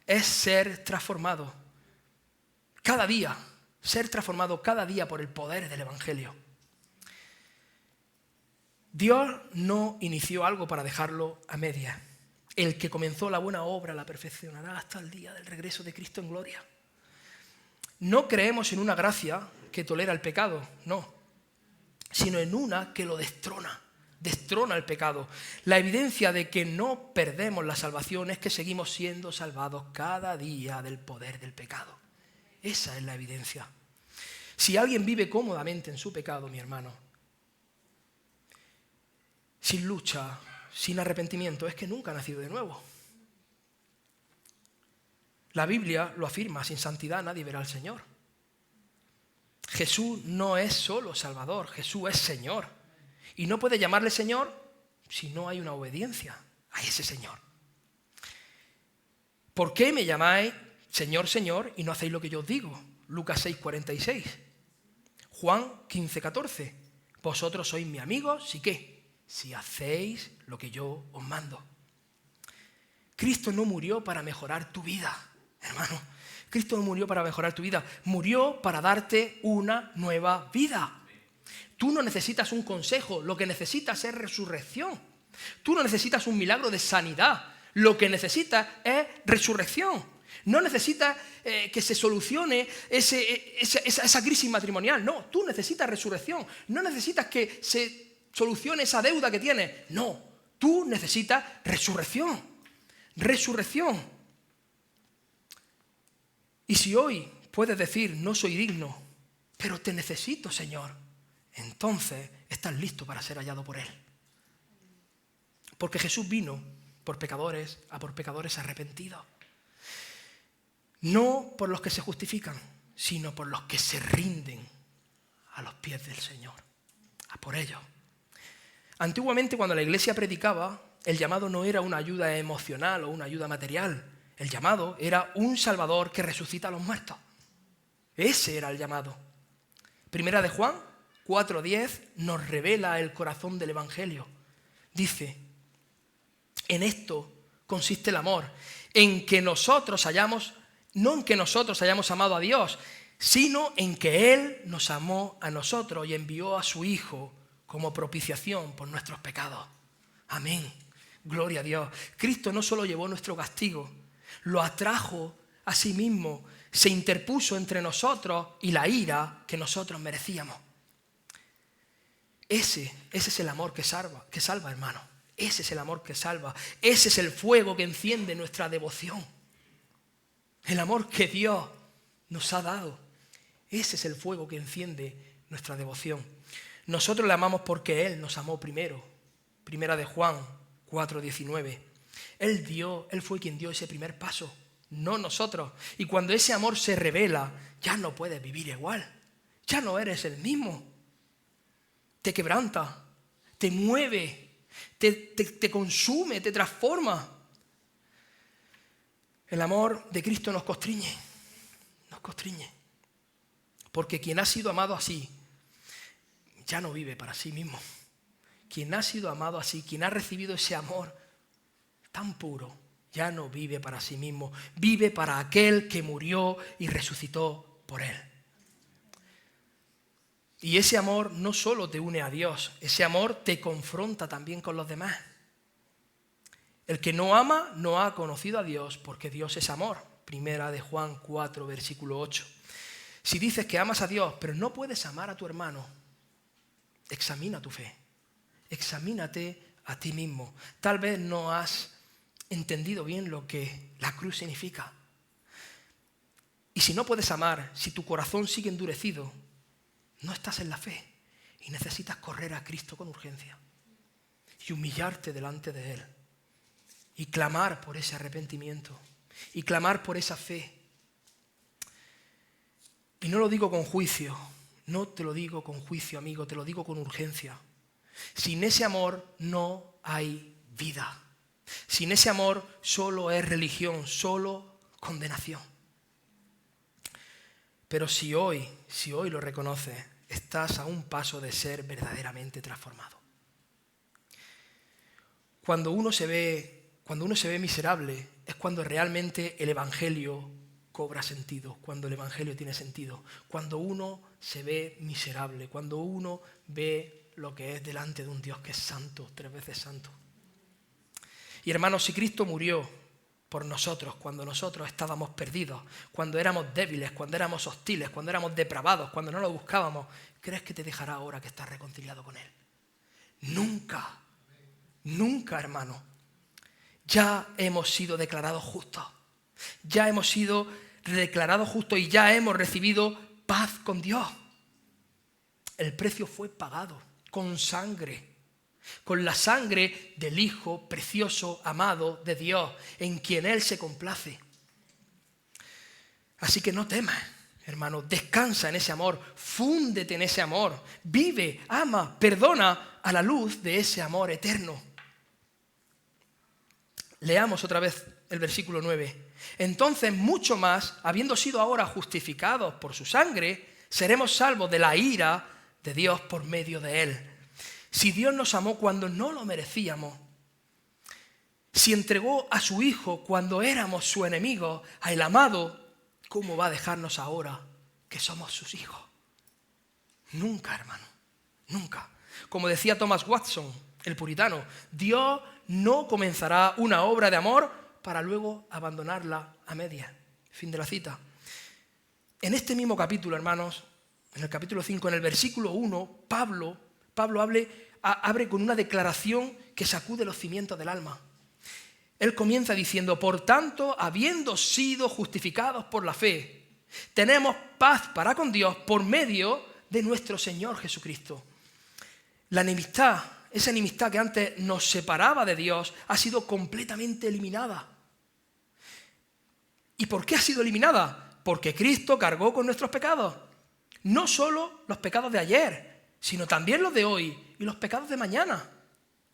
Speaker 1: es ser transformado cada día, ser transformado cada día por el poder del Evangelio. Dios no inició algo para dejarlo a medias. El que comenzó la buena obra la perfeccionará hasta el día del regreso de Cristo en gloria. No creemos en una gracia que tolera el pecado, no, sino en una que lo destrona el pecado. La evidencia de que no perdemos la salvación es que seguimos siendo salvados cada día del poder del pecado. Esa es la evidencia. Si alguien vive cómodamente en su pecado, mi hermano, sin lucha, sin arrepentimiento, es que nunca ha nacido de nuevo. La Biblia lo afirma, sin santidad nadie verá al Señor. Jesús no es solo Salvador, Jesús es Señor. Y no puede llamarle Señor si no hay una obediencia a ese Señor. ¿Por qué me llamáis Señor, Señor, y no hacéis lo que yo os digo. Lucas 6:46. Juan 15:14. Vosotros sois mis amigos, ¿sí qué? Si hacéis lo que yo os mando. Cristo no murió para mejorar tu vida, hermano. Cristo no murió para mejorar tu vida. Murió para darte una nueva vida. Tú no necesitas un consejo, lo que necesitas es resurrección. Tú no necesitas un milagro de sanidad, lo que necesitas es resurrección. No necesitas que se solucione esa crisis matrimonial. No, tú necesitas resurrección. No necesitas que se solucione esa deuda que tienes. No, tú necesitas resurrección. Resurrección. Y si hoy puedes decir, no soy digno, pero te necesito, Señor, entonces estás listo para ser hallado por Él. Porque Jesús vino por pecadores arrepentidos. No por los que se justifican, sino por los que se rinden a los pies del Señor. A por ellos. Antiguamente, cuando la iglesia predicaba, el llamado no era una ayuda emocional o una ayuda material. El llamado era un Salvador que resucita a los muertos. Ese era el llamado. Primera de Juan 4:10 nos revela el corazón del Evangelio. Dice, en esto consiste el amor, en que nosotros no en que nosotros hayamos amado a Dios, sino en que Él nos amó a nosotros y envió a su Hijo como propiciación por nuestros pecados. Amén. Gloria a Dios. Cristo no solo llevó nuestro castigo, lo atrajo a sí mismo, se interpuso entre nosotros y la ira que nosotros merecíamos. Ese es el amor que salva, hermano. Ese es el amor que salva. Ese es el fuego que enciende nuestra devoción. El amor que Dios nos ha dado. Ese es el fuego que enciende nuestra devoción. Nosotros le amamos porque Él nos amó primero. Primera de Juan 4:19. Él fue quien dio ese primer paso, no nosotros. Y cuando ese amor se revela, ya no puedes vivir igual. Ya no eres el mismo. Te quebranta, te mueve, te consume, te transforma. El amor de Cristo nos constriñe. Nos constriñe. Porque quien ha sido amado así, ya no vive para sí mismo. Quien ha sido amado así, quien ha recibido ese amor tan puro, ya no vive para sí mismo. Vive para aquel que murió y resucitó por él. Y ese amor no solo te une a Dios, ese amor te confronta también con los demás. El que no ama no ha conocido a Dios porque Dios es amor. Primera de Juan 4, versículo 8. Si dices que amas a Dios, pero no puedes amar a tu hermano, examina tu fe. Examínate a ti mismo. Tal vez no has entendido bien lo que la cruz significa. Y si no puedes amar, si tu corazón sigue endurecido, no estás en la fe y necesitas correr a Cristo con urgencia y humillarte delante de Él y clamar por ese arrepentimiento y clamar por esa fe. Y no lo digo con juicio, no te lo digo con juicio, amigo, te lo digo con urgencia. Sin ese amor no hay vida. Sin ese amor solo es religión, solo condenación. Pero si hoy lo reconoces, estás a un paso de ser verdaderamente transformado. Cuando uno se ve miserable, es cuando realmente el Evangelio cobra sentido, cuando el Evangelio tiene sentido. Cuando uno se ve miserable, cuando uno ve lo que es delante de un Dios que es santo, 3 veces santo. Y hermanos, si Cristo murió por nosotros, cuando nosotros estábamos perdidos, cuando éramos débiles, cuando éramos hostiles, cuando éramos depravados, cuando no lo buscábamos, ¿crees que te dejará ahora que estás reconciliado con Él? Nunca, nunca, hermano. Ya hemos sido declarados justos. Ya hemos sido declarados justos y ya hemos recibido paz con Dios. El precio fue pagado con sangre. Con la sangre del Hijo precioso, amado de Dios, en quien Él se complace. Así que no temas, hermano, descansa en ese amor, fúndete en ese amor, vive, ama, perdona a la luz de ese amor eterno. Leamos otra vez el versículo 9. Entonces, mucho más, habiendo sido ahora justificados por su sangre, seremos salvos de la ira de Dios por medio de él. Si Dios nos amó cuando no lo merecíamos, si entregó a su Hijo cuando éramos su enemigo, al amado, ¿cómo va a dejarnos ahora que somos sus hijos? Nunca, hermano, nunca. Como decía Thomas Watson, el puritano, Dios no comenzará una obra de amor para luego abandonarla a medias. Fin de la cita. En este mismo capítulo, hermanos, en el capítulo 5, en el versículo 1, Pablo abre con una declaración que sacude los cimientos del alma. Él comienza diciendo, por tanto, habiendo sido justificados por la fe, tenemos paz para con Dios por medio de nuestro Señor Jesucristo. La enemistad, esa enemistad que antes nos separaba de Dios, ha sido completamente eliminada. ¿Y por qué ha sido eliminada? Porque Cristo cargó con nuestros pecados. No solo los pecados de ayer, sino también los de hoy y los pecados de mañana.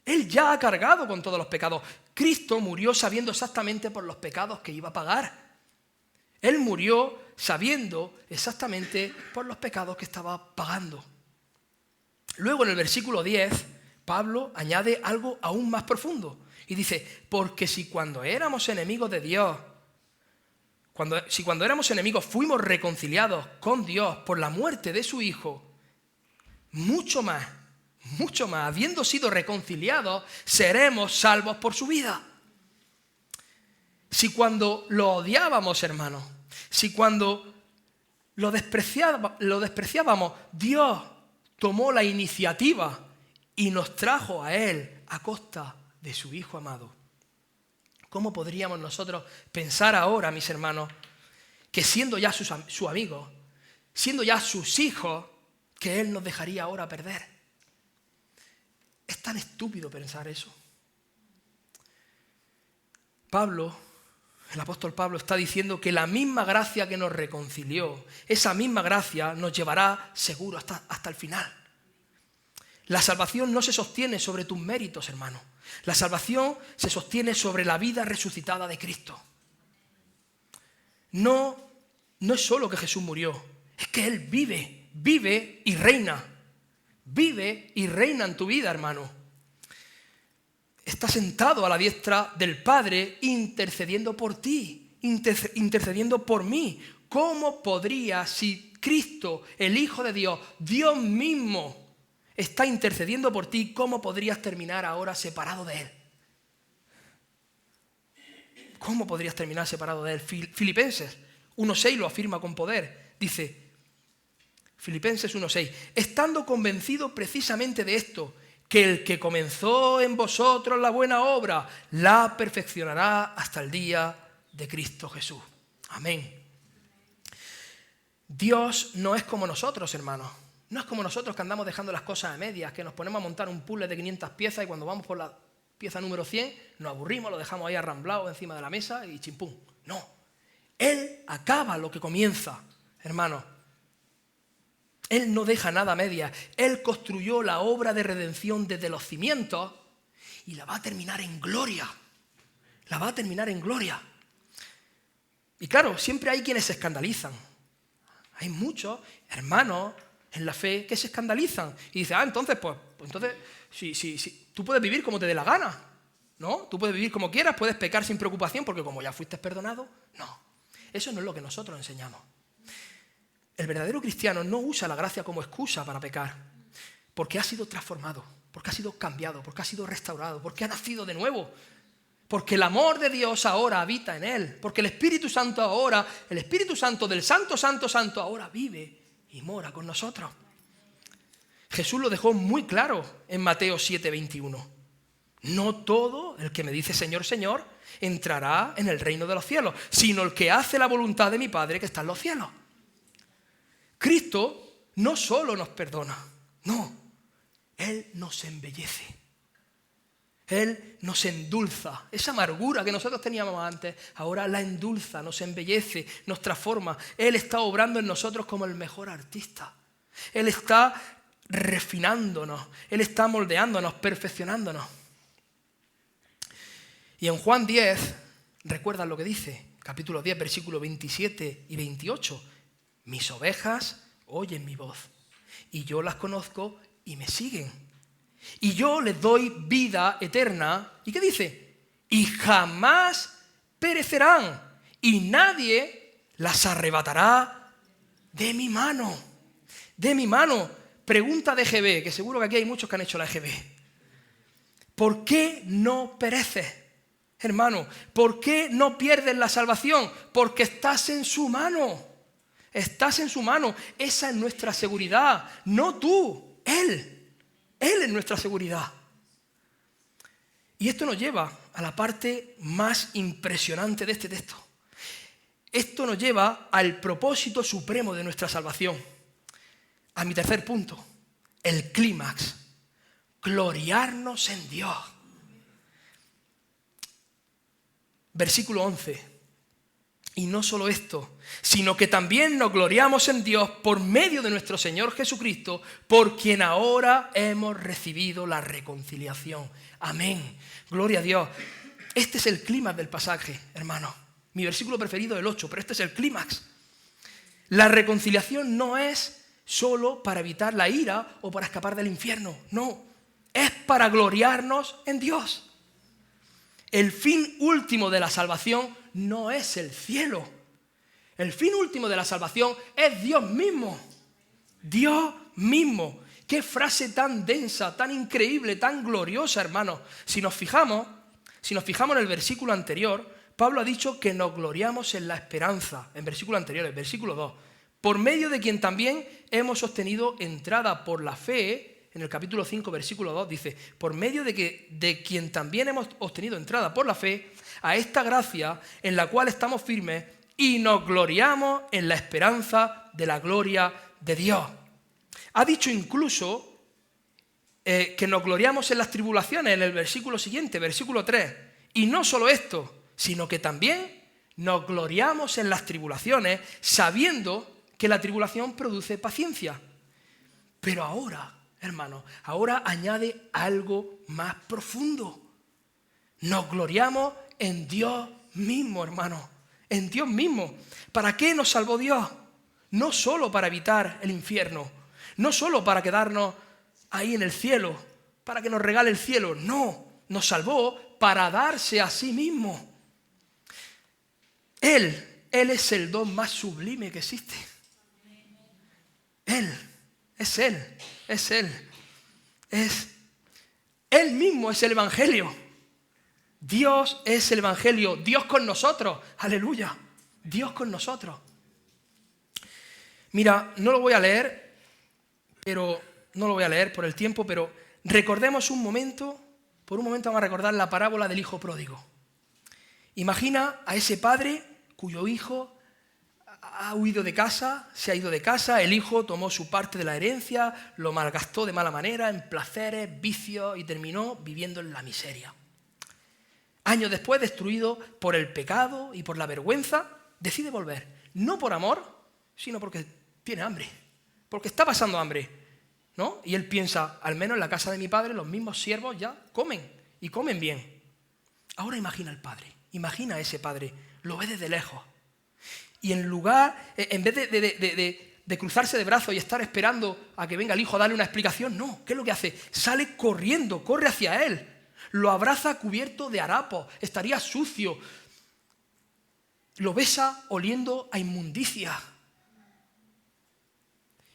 Speaker 1: Él ya ha cargado con todos los pecados. Cristo murió sabiendo exactamente por los pecados que iba a pagar. Él murió sabiendo exactamente por los pecados que estaba pagando. Luego en el versículo 10, Pablo añade algo aún más profundo. Y dice, porque si cuando éramos enemigos de Dios, si cuando éramos enemigos fuimos reconciliados con Dios por la muerte de su Hijo, mucho más, habiendo sido reconciliados, seremos salvos por su vida. Si cuando lo odiábamos, hermanos, si cuando lo despreciábamos, Dios tomó la iniciativa y nos trajo a Él a costa de su Hijo amado, ¿cómo podríamos nosotros pensar ahora, mis hermanos, que siendo ya su amigo, siendo ya sus hijos, que Él nos dejaría ahora perder? Es tan estúpido pensar eso. El apóstol Pablo está diciendo que la misma gracia que nos reconcilió, esa misma gracia nos llevará seguro hasta el final. La salvación no se sostiene sobre tus méritos, hermano. La salvación se sostiene sobre la vida resucitada de Cristo. No es solo que Jesús murió, es que Él vive y reina. Vive y reina en tu vida, hermano. Está sentado a la diestra del Padre intercediendo por ti, intercediendo por mí. ¿Cómo podría, si Cristo, el Hijo de Dios, Dios mismo, está intercediendo por ti, cómo podrías terminar ahora separado de Él? ¿Cómo podrías terminar separado de Él? Filipenses 1:6 lo afirma con poder. Dice, Filipenses 1:6, estando convencido precisamente de esto, que el que comenzó en vosotros la buena obra, la perfeccionará hasta el día de Cristo Jesús. Amén. Dios no es como nosotros, hermanos. No es como nosotros que andamos dejando las cosas a medias, que nos ponemos a montar un puzzle de 500 piezas y cuando vamos por la pieza número 100 nos aburrimos, lo dejamos ahí arramblado encima de la mesa y chimpum. No. Él acaba lo que comienza, hermanos. Él no deja nada a medias. Él construyó la obra de redención desde los cimientos y la va a terminar en gloria. La va a terminar en gloria. Y claro, siempre hay quienes se escandalizan. Hay muchos hermanos en la fe que se escandalizan y dicen, entonces, si tú puedes vivir como te dé la gana, ¿no? Tú puedes vivir como quieras, puedes pecar sin preocupación porque como ya fuiste perdonado. No, eso no es lo que nosotros enseñamos. El verdadero cristiano no usa la gracia como excusa para pecar, porque ha sido transformado, porque ha sido cambiado, porque ha sido restaurado, porque ha nacido de nuevo, porque el amor de Dios ahora habita en él, porque el Espíritu Santo ahora, el Espíritu Santo del Santo, Santo, Santo ahora vive y mora con nosotros. Jesús lo dejó muy claro en Mateo 7:21. No todo el que me dice Señor, Señor, entrará en el reino de los cielos, sino el que hace la voluntad de mi Padre que está en los cielos. Cristo no solo nos perdona, no, Él nos embellece, Él nos endulza. Esa amargura que nosotros teníamos antes, ahora la endulza, nos embellece, nos transforma. Él está obrando en nosotros como el mejor artista. Él está refinándonos, Él está moldeándonos, perfeccionándonos. Y en Juan 10, ¿recuerdan lo que dice? Capítulo 10, versículos 27 y 28. Mis ovejas oyen mi voz, y yo las conozco y me siguen. Y yo les doy vida eterna. ¿Y qué dice? Y jamás perecerán, y nadie las arrebatará de mi mano. De mi mano. Pregunta de EGB, que seguro que aquí hay muchos que han hecho la EGB. ¿Por qué no pereces? Hermano, ¿por qué no pierdes la salvación? Porque estás en su mano. Estás en su mano. Esa es nuestra seguridad. No tú, Él. Él es nuestra seguridad. Y esto nos lleva a la parte más impresionante de este texto. Esto nos lleva al propósito supremo de nuestra salvación. A mi tercer punto, el clímax. Gloriarnos en Dios. Versículo 11. Y no solo esto, sino que también nos gloriamos en Dios por medio de nuestro Señor Jesucristo, por quien ahora hemos recibido la reconciliación. Amén. Gloria a Dios. Este es el clímax del pasaje, hermano. Mi versículo preferido es el 8, pero este es el clímax. La reconciliación no es solo para evitar la ira o para escapar del infierno. No, es para gloriarnos en Dios. El fin último de la salvación no es el cielo. El fin último de la salvación es Dios mismo. Dios mismo. Qué frase tan densa, tan increíble, tan gloriosa, hermanos. Si nos fijamos en el versículo anterior, Pablo ha dicho que nos gloriamos en la esperanza. En versículo anterior, el versículo 2. Por medio de quien también hemos obtenido entrada por la fe. En el capítulo 5, versículo 2 dice, por medio de quien también hemos obtenido entrada por la fe, a esta gracia en la cual estamos firmes y nos gloriamos en la esperanza de la gloria de Dios. Ha dicho incluso que nos gloriamos en las tribulaciones en el versículo siguiente, versículo 3. Y no solo esto, sino que también nos gloriamos en las tribulaciones sabiendo que la tribulación produce paciencia. Pero ahora, hermano, ahora añade algo más profundo. Nos gloriamos en Dios mismo, hermano. En Dios mismo. ¿Para qué nos salvó Dios? No solo para evitar el infierno. No solo para quedarnos ahí en el cielo. Para que nos regale el cielo. No. Nos salvó para darse a sí mismo. Él es el don más sublime que existe. Es Él mismo es el Evangelio. Dios es el Evangelio. Dios con nosotros. Aleluya. Dios con nosotros. Mira, no lo voy a leer por el tiempo, pero recordemos un momento, por un momento vamos a recordar la parábola del hijo pródigo. Imagina a ese padre cuyo hijo ha huido de casa, se ha ido de casa, el hijo tomó su parte de la herencia, lo malgastó de mala manera en placeres, vicios y terminó viviendo en la miseria. Años después, destruido por el pecado y por la vergüenza, decide volver, no por amor, sino porque tiene hambre, porque está pasando hambre, ¿no? Y él piensa, al menos en la casa de mi padre los mismos siervos ya comen, y comen bien. Ahora imagina al padre, imagina a ese padre, lo ve desde lejos. Y en vez de cruzarse de brazos y estar esperando a que venga el hijo a darle una explicación, no, ¿qué es lo que hace? Sale corriendo, corre hacia él, lo abraza cubierto de harapos, estaría sucio, lo besa oliendo a inmundicia.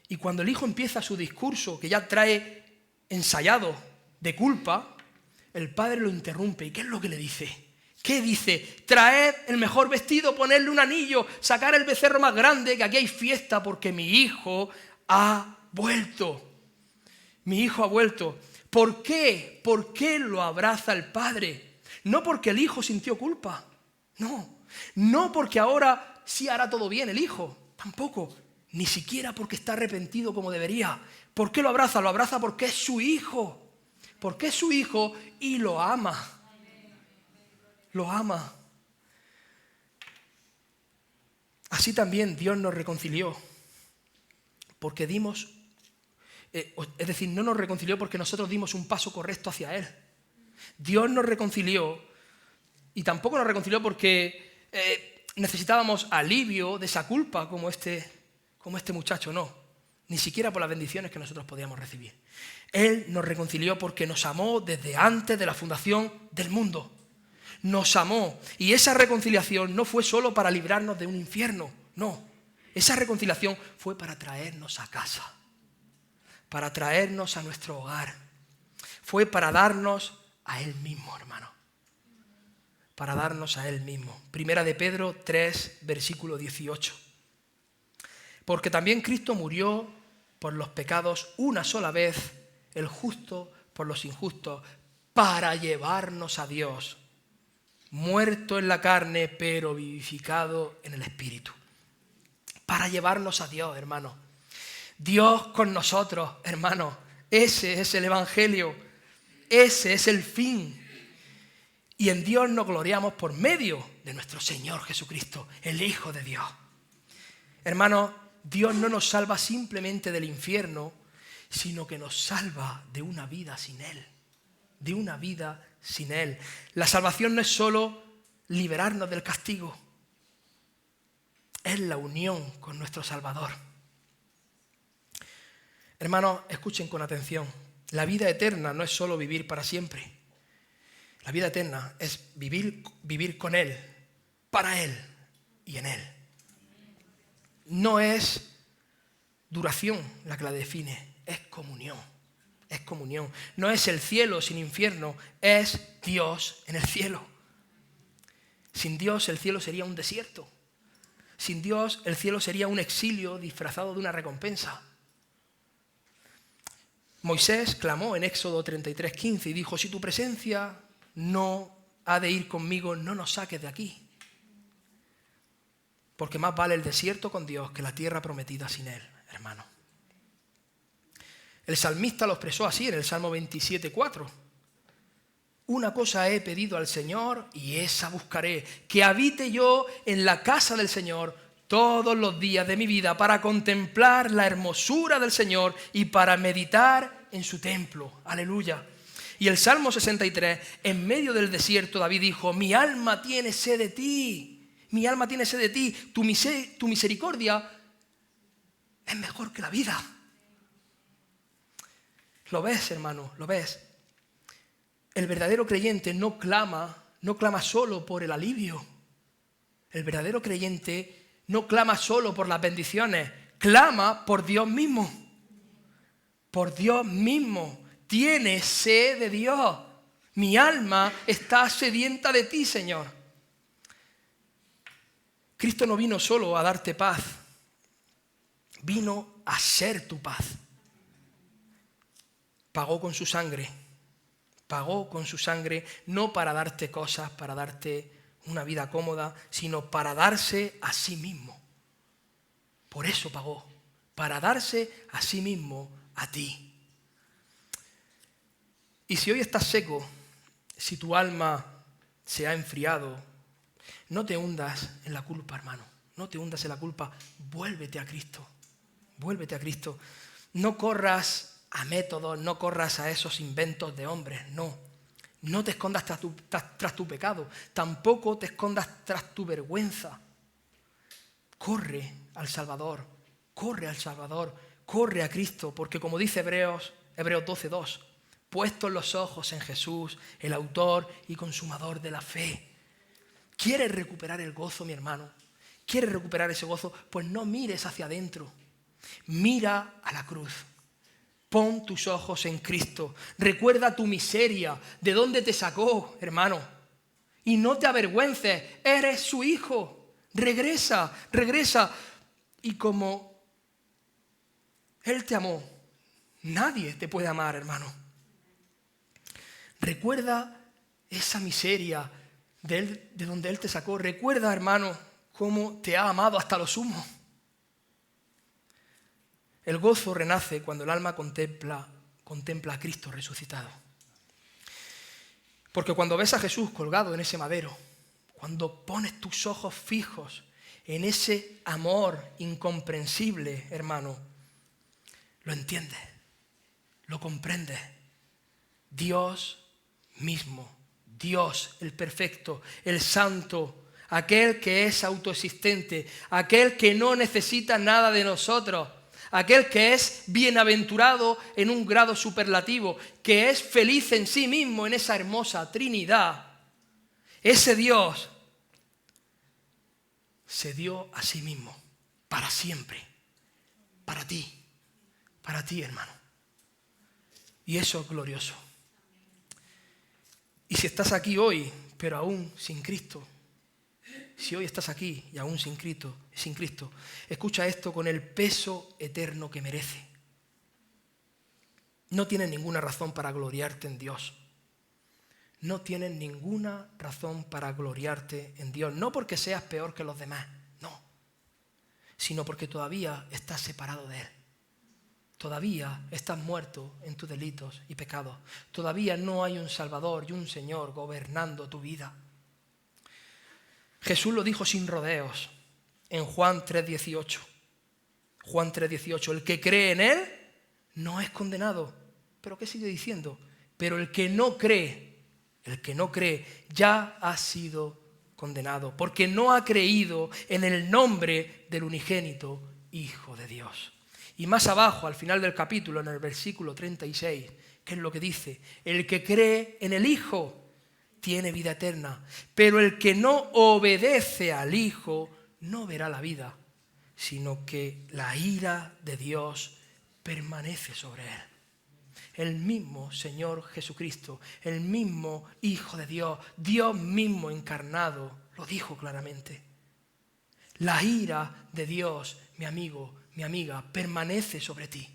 Speaker 1: Y cuando el hijo empieza su discurso, que ya trae ensayado de culpa, el padre lo interrumpe. ¿Y qué es lo que le dice? ¿Qué dice? Traed el mejor vestido, ponerle un anillo, sacar el becerro más grande, que aquí hay fiesta porque mi hijo ha vuelto. Mi hijo ha vuelto. ¿Por qué? ¿Por qué lo abraza el padre? No porque el hijo sintió culpa. No. No porque ahora sí hará todo bien el hijo. Tampoco. Ni siquiera porque está arrepentido como debería. ¿Por qué lo abraza? Lo abraza porque es su hijo. Porque es su hijo y lo ama. Lo ama. Así también Dios nos reconcilió porque no nos reconcilió porque nosotros dimos un paso correcto hacia Él. Dios nos reconcilió Y tampoco nos reconcilió porque necesitábamos alivio de esa culpa como este muchacho, no. Ni siquiera por las bendiciones que nosotros podíamos recibir. Él nos reconcilió porque nos amó desde antes de la fundación del mundo. Nos amó. Y esa reconciliación no fue solo para librarnos de un infierno, no. Esa reconciliación fue para traernos a casa, para traernos a nuestro hogar. Fue para darnos a Él mismo, hermano. Para darnos a Él mismo. Primera de Pedro 3, versículo 18. Porque también Cristo murió por los pecados una sola vez, el justo por los injustos, para llevarnos a Dios, muerto en la carne, pero vivificado en el Espíritu. Para llevarnos a Dios, hermano. Dios con nosotros, hermano. Ese es el Evangelio. Ese es el fin. Y en Dios nos gloriamos por medio de nuestro Señor Jesucristo, el Hijo de Dios. Hermano, Dios no nos salva simplemente del infierno, sino que nos salva de una vida sin Él. De una vida sin Él. La salvación no es solo liberarnos del castigo. Es la unión con nuestro Salvador. Hermanos, escuchen con atención. La vida eterna no es solo vivir para siempre. La vida eterna es vivir con Él, para Él y en Él. No es duración la que la define, es comunión. Es comunión. No es el cielo sin infierno, es Dios en el cielo. Sin Dios el cielo sería un desierto. Sin Dios el cielo sería un exilio disfrazado de una recompensa. Moisés clamó en Éxodo 33:15 y dijo: si tu presencia no ha de ir conmigo, no nos saques de aquí. Porque más vale el desierto con Dios que la tierra prometida sin Él, hermano. El salmista lo expresó así en el Salmo 27:4. Una cosa he pedido al Señor y esa buscaré, que habite yo en la casa del Señor todos los días de mi vida para contemplar la hermosura del Señor y para meditar en su templo. Aleluya. Y el Salmo 63, en medio del desierto, David dijo: mi alma tiene sed de ti. Mi alma tiene sed de ti. Tu misericordia es mejor que la vida. ¿Lo ves, hermano? ¿Lo ves? El verdadero creyente no clama solo por el alivio. El verdadero creyente no clama solo por las bendiciones, clama por Dios mismo. Por Dios mismo. Tiene sed de Dios. Mi alma está sedienta de ti, Señor. Cristo no vino solo a darte paz, vino a ser tu paz. Pagó con su sangre no para darte cosas, para darte una vida cómoda, sino para darse a sí mismo. Por eso pagó, para darse a sí mismo a ti. Y si hoy estás seco, si tu alma se ha enfriado, no te hundas en la culpa, hermano. No te hundas en la culpa. Vuélvete a Cristo. Vuélvete a Cristo. No corras a métodos, no corras a esos inventos de hombres, no. No te escondas tras tu pecado. Tampoco te escondas tras tu vergüenza. Corre al Salvador. Corre al Salvador. Corre a Cristo. Porque como dice Hebreos 12:2, puestos los ojos en Jesús, el autor y consumador de la fe. ¿Quieres recuperar el gozo, mi hermano? ¿Quieres recuperar ese gozo? Pues no mires hacia adentro. Mira a la cruz. Pon tus ojos en Cristo. Recuerda tu miseria. ¿De dónde te sacó, hermano? Y no te avergüences. Eres su hijo. Regresa. Y como Él te amó, nadie te puede amar, hermano. Recuerda esa miseria de donde Él te sacó. Recuerda, hermano, cómo te ha amado hasta lo sumo. El gozo renace cuando el alma contempla a Cristo resucitado. Porque cuando ves a Jesús colgado en ese madero, cuando pones tus ojos fijos en ese amor incomprensible, hermano, lo entiendes, lo comprendes. Dios mismo Dios, el perfecto, el santo, aquel que es autoexistente, aquel que no necesita nada de nosotros, aquel que es bienaventurado en un grado superlativo, que es feliz en sí mismo en esa hermosa Trinidad. Ese Dios se dio a sí mismo para siempre, para ti, hermano. Y eso es glorioso. Y si estás aquí hoy, pero aún sin Cristo, si hoy estás aquí y aún sin Cristo, escucha esto con el peso eterno que merece. No tienes ninguna razón para gloriarte en Dios. No tienes ninguna razón para gloriarte en Dios. No porque seas peor que los demás, no. Sino porque todavía estás separado de Él. Todavía estás muerto en tus delitos y pecados. Todavía no hay un Salvador y un Señor gobernando tu vida. Jesús lo dijo sin rodeos en Juan 3:18. Juan 3:18. El que cree en Él no es condenado. ¿Pero qué sigue diciendo? Pero el que no cree ya ha sido condenado, porque no ha creído en el nombre del unigénito Hijo de Dios. Y más abajo, al final del capítulo, en el versículo 36, ¿qué es lo que dice? El que cree en el Hijo tiene vida eterna, pero el que no obedece al Hijo no verá la vida, sino que la ira de Dios permanece sobre él. El mismo Señor Jesucristo, el mismo Hijo de Dios, Dios mismo encarnado, lo dijo claramente. La ira de Dios, mi amigo, mi amiga, permanece sobre ti.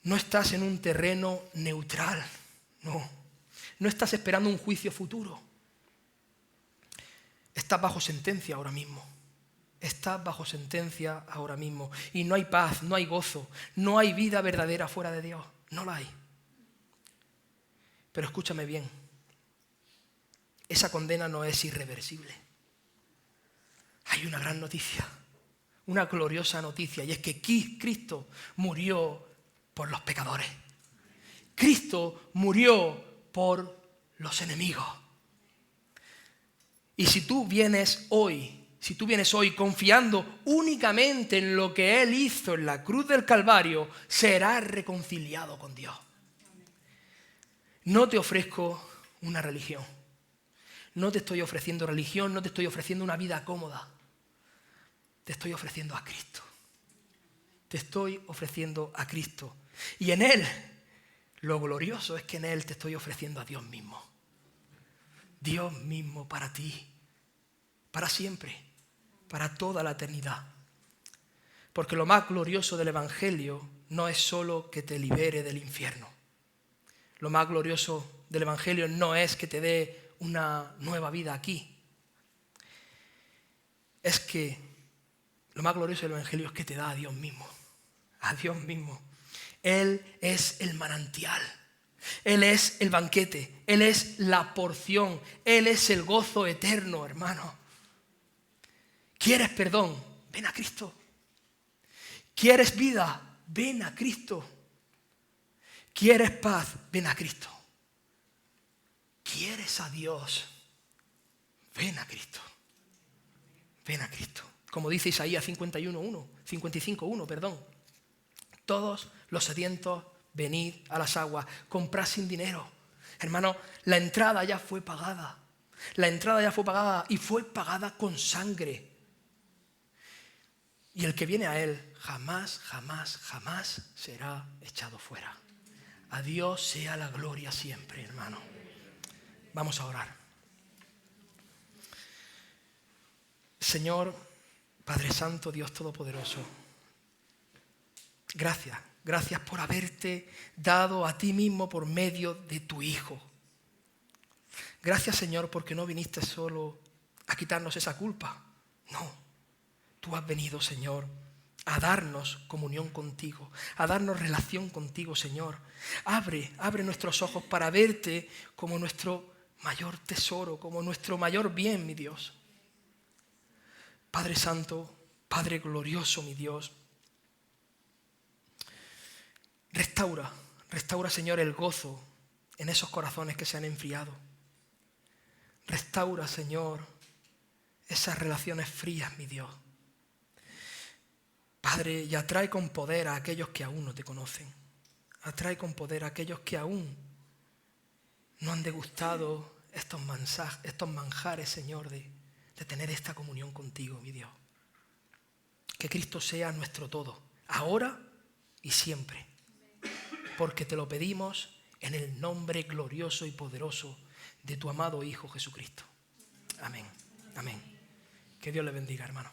Speaker 1: No estás en un terreno neutral, no. No estás esperando un juicio futuro. Estás bajo sentencia ahora mismo. Estás bajo sentencia ahora mismo. Y no hay paz, no hay gozo, no hay vida verdadera fuera de Dios. No la hay. Pero escúchame bien. Esa condena no es irreversible. Hay una gran noticia, una gloriosa noticia, y es que Cristo murió por los pecadores. Cristo murió por los enemigos. Y si tú vienes hoy confiando únicamente en lo que Él hizo en la cruz del Calvario, serás reconciliado con Dios. No te ofrezco una religión. No te estoy ofreciendo religión, no te estoy ofreciendo una vida cómoda. Te estoy ofreciendo a Cristo. Te estoy ofreciendo a Cristo. Y en Él, lo glorioso es que en Él te estoy ofreciendo a Dios mismo. Dios mismo para ti, para siempre, para toda la eternidad. Porque lo más glorioso del Evangelio no es solo que te libere del infierno. Lo más glorioso del Evangelio no es que te dé una nueva vida aquí. Es que lo más glorioso del Evangelio es que te da a Dios mismo. A Dios mismo. Él es el manantial. Él es el banquete. Él es la porción. Él es el gozo eterno, hermano. ¿Quieres perdón? Ven a Cristo. ¿Quieres vida? Ven a Cristo. ¿Quieres paz? Ven a Cristo. ¿Quieres a Dios? Ven a Cristo. Ven a Cristo. Como dice Isaías 55:1, todos los sedientos, venid a las aguas, comprad sin dinero. Hermano, la entrada ya fue pagada. La entrada ya fue pagada y fue pagada con sangre. Y el que viene a Él jamás, jamás, jamás será echado fuera. A Dios sea la gloria siempre, hermano. Vamos a orar. Señor, Padre Santo, Dios Todopoderoso, gracias por haberte dado a ti mismo por medio de tu Hijo. Gracias, Señor, porque no viniste solo a quitarnos esa culpa. No, tú has venido, Señor, a darnos comunión contigo, a darnos relación contigo, Señor. Abre nuestros ojos para verte como nuestro mayor tesoro, como nuestro mayor bien, mi Dios. Padre Santo, Padre glorioso, mi Dios, restaura, Señor, el gozo en esos corazones que se han enfriado. Restaura, Señor, esas relaciones frías, mi Dios. Padre, y atrae con poder a aquellos que aún no te conocen. Atrae con poder a aquellos que aún no han degustado estos manjares, Señor, de tener esta comunión contigo, mi Dios. Que Cristo sea nuestro todo, ahora y siempre. Porque te lo pedimos en el nombre glorioso y poderoso de tu amado Hijo Jesucristo. Amén. Amén. Que Dios le bendiga, hermano.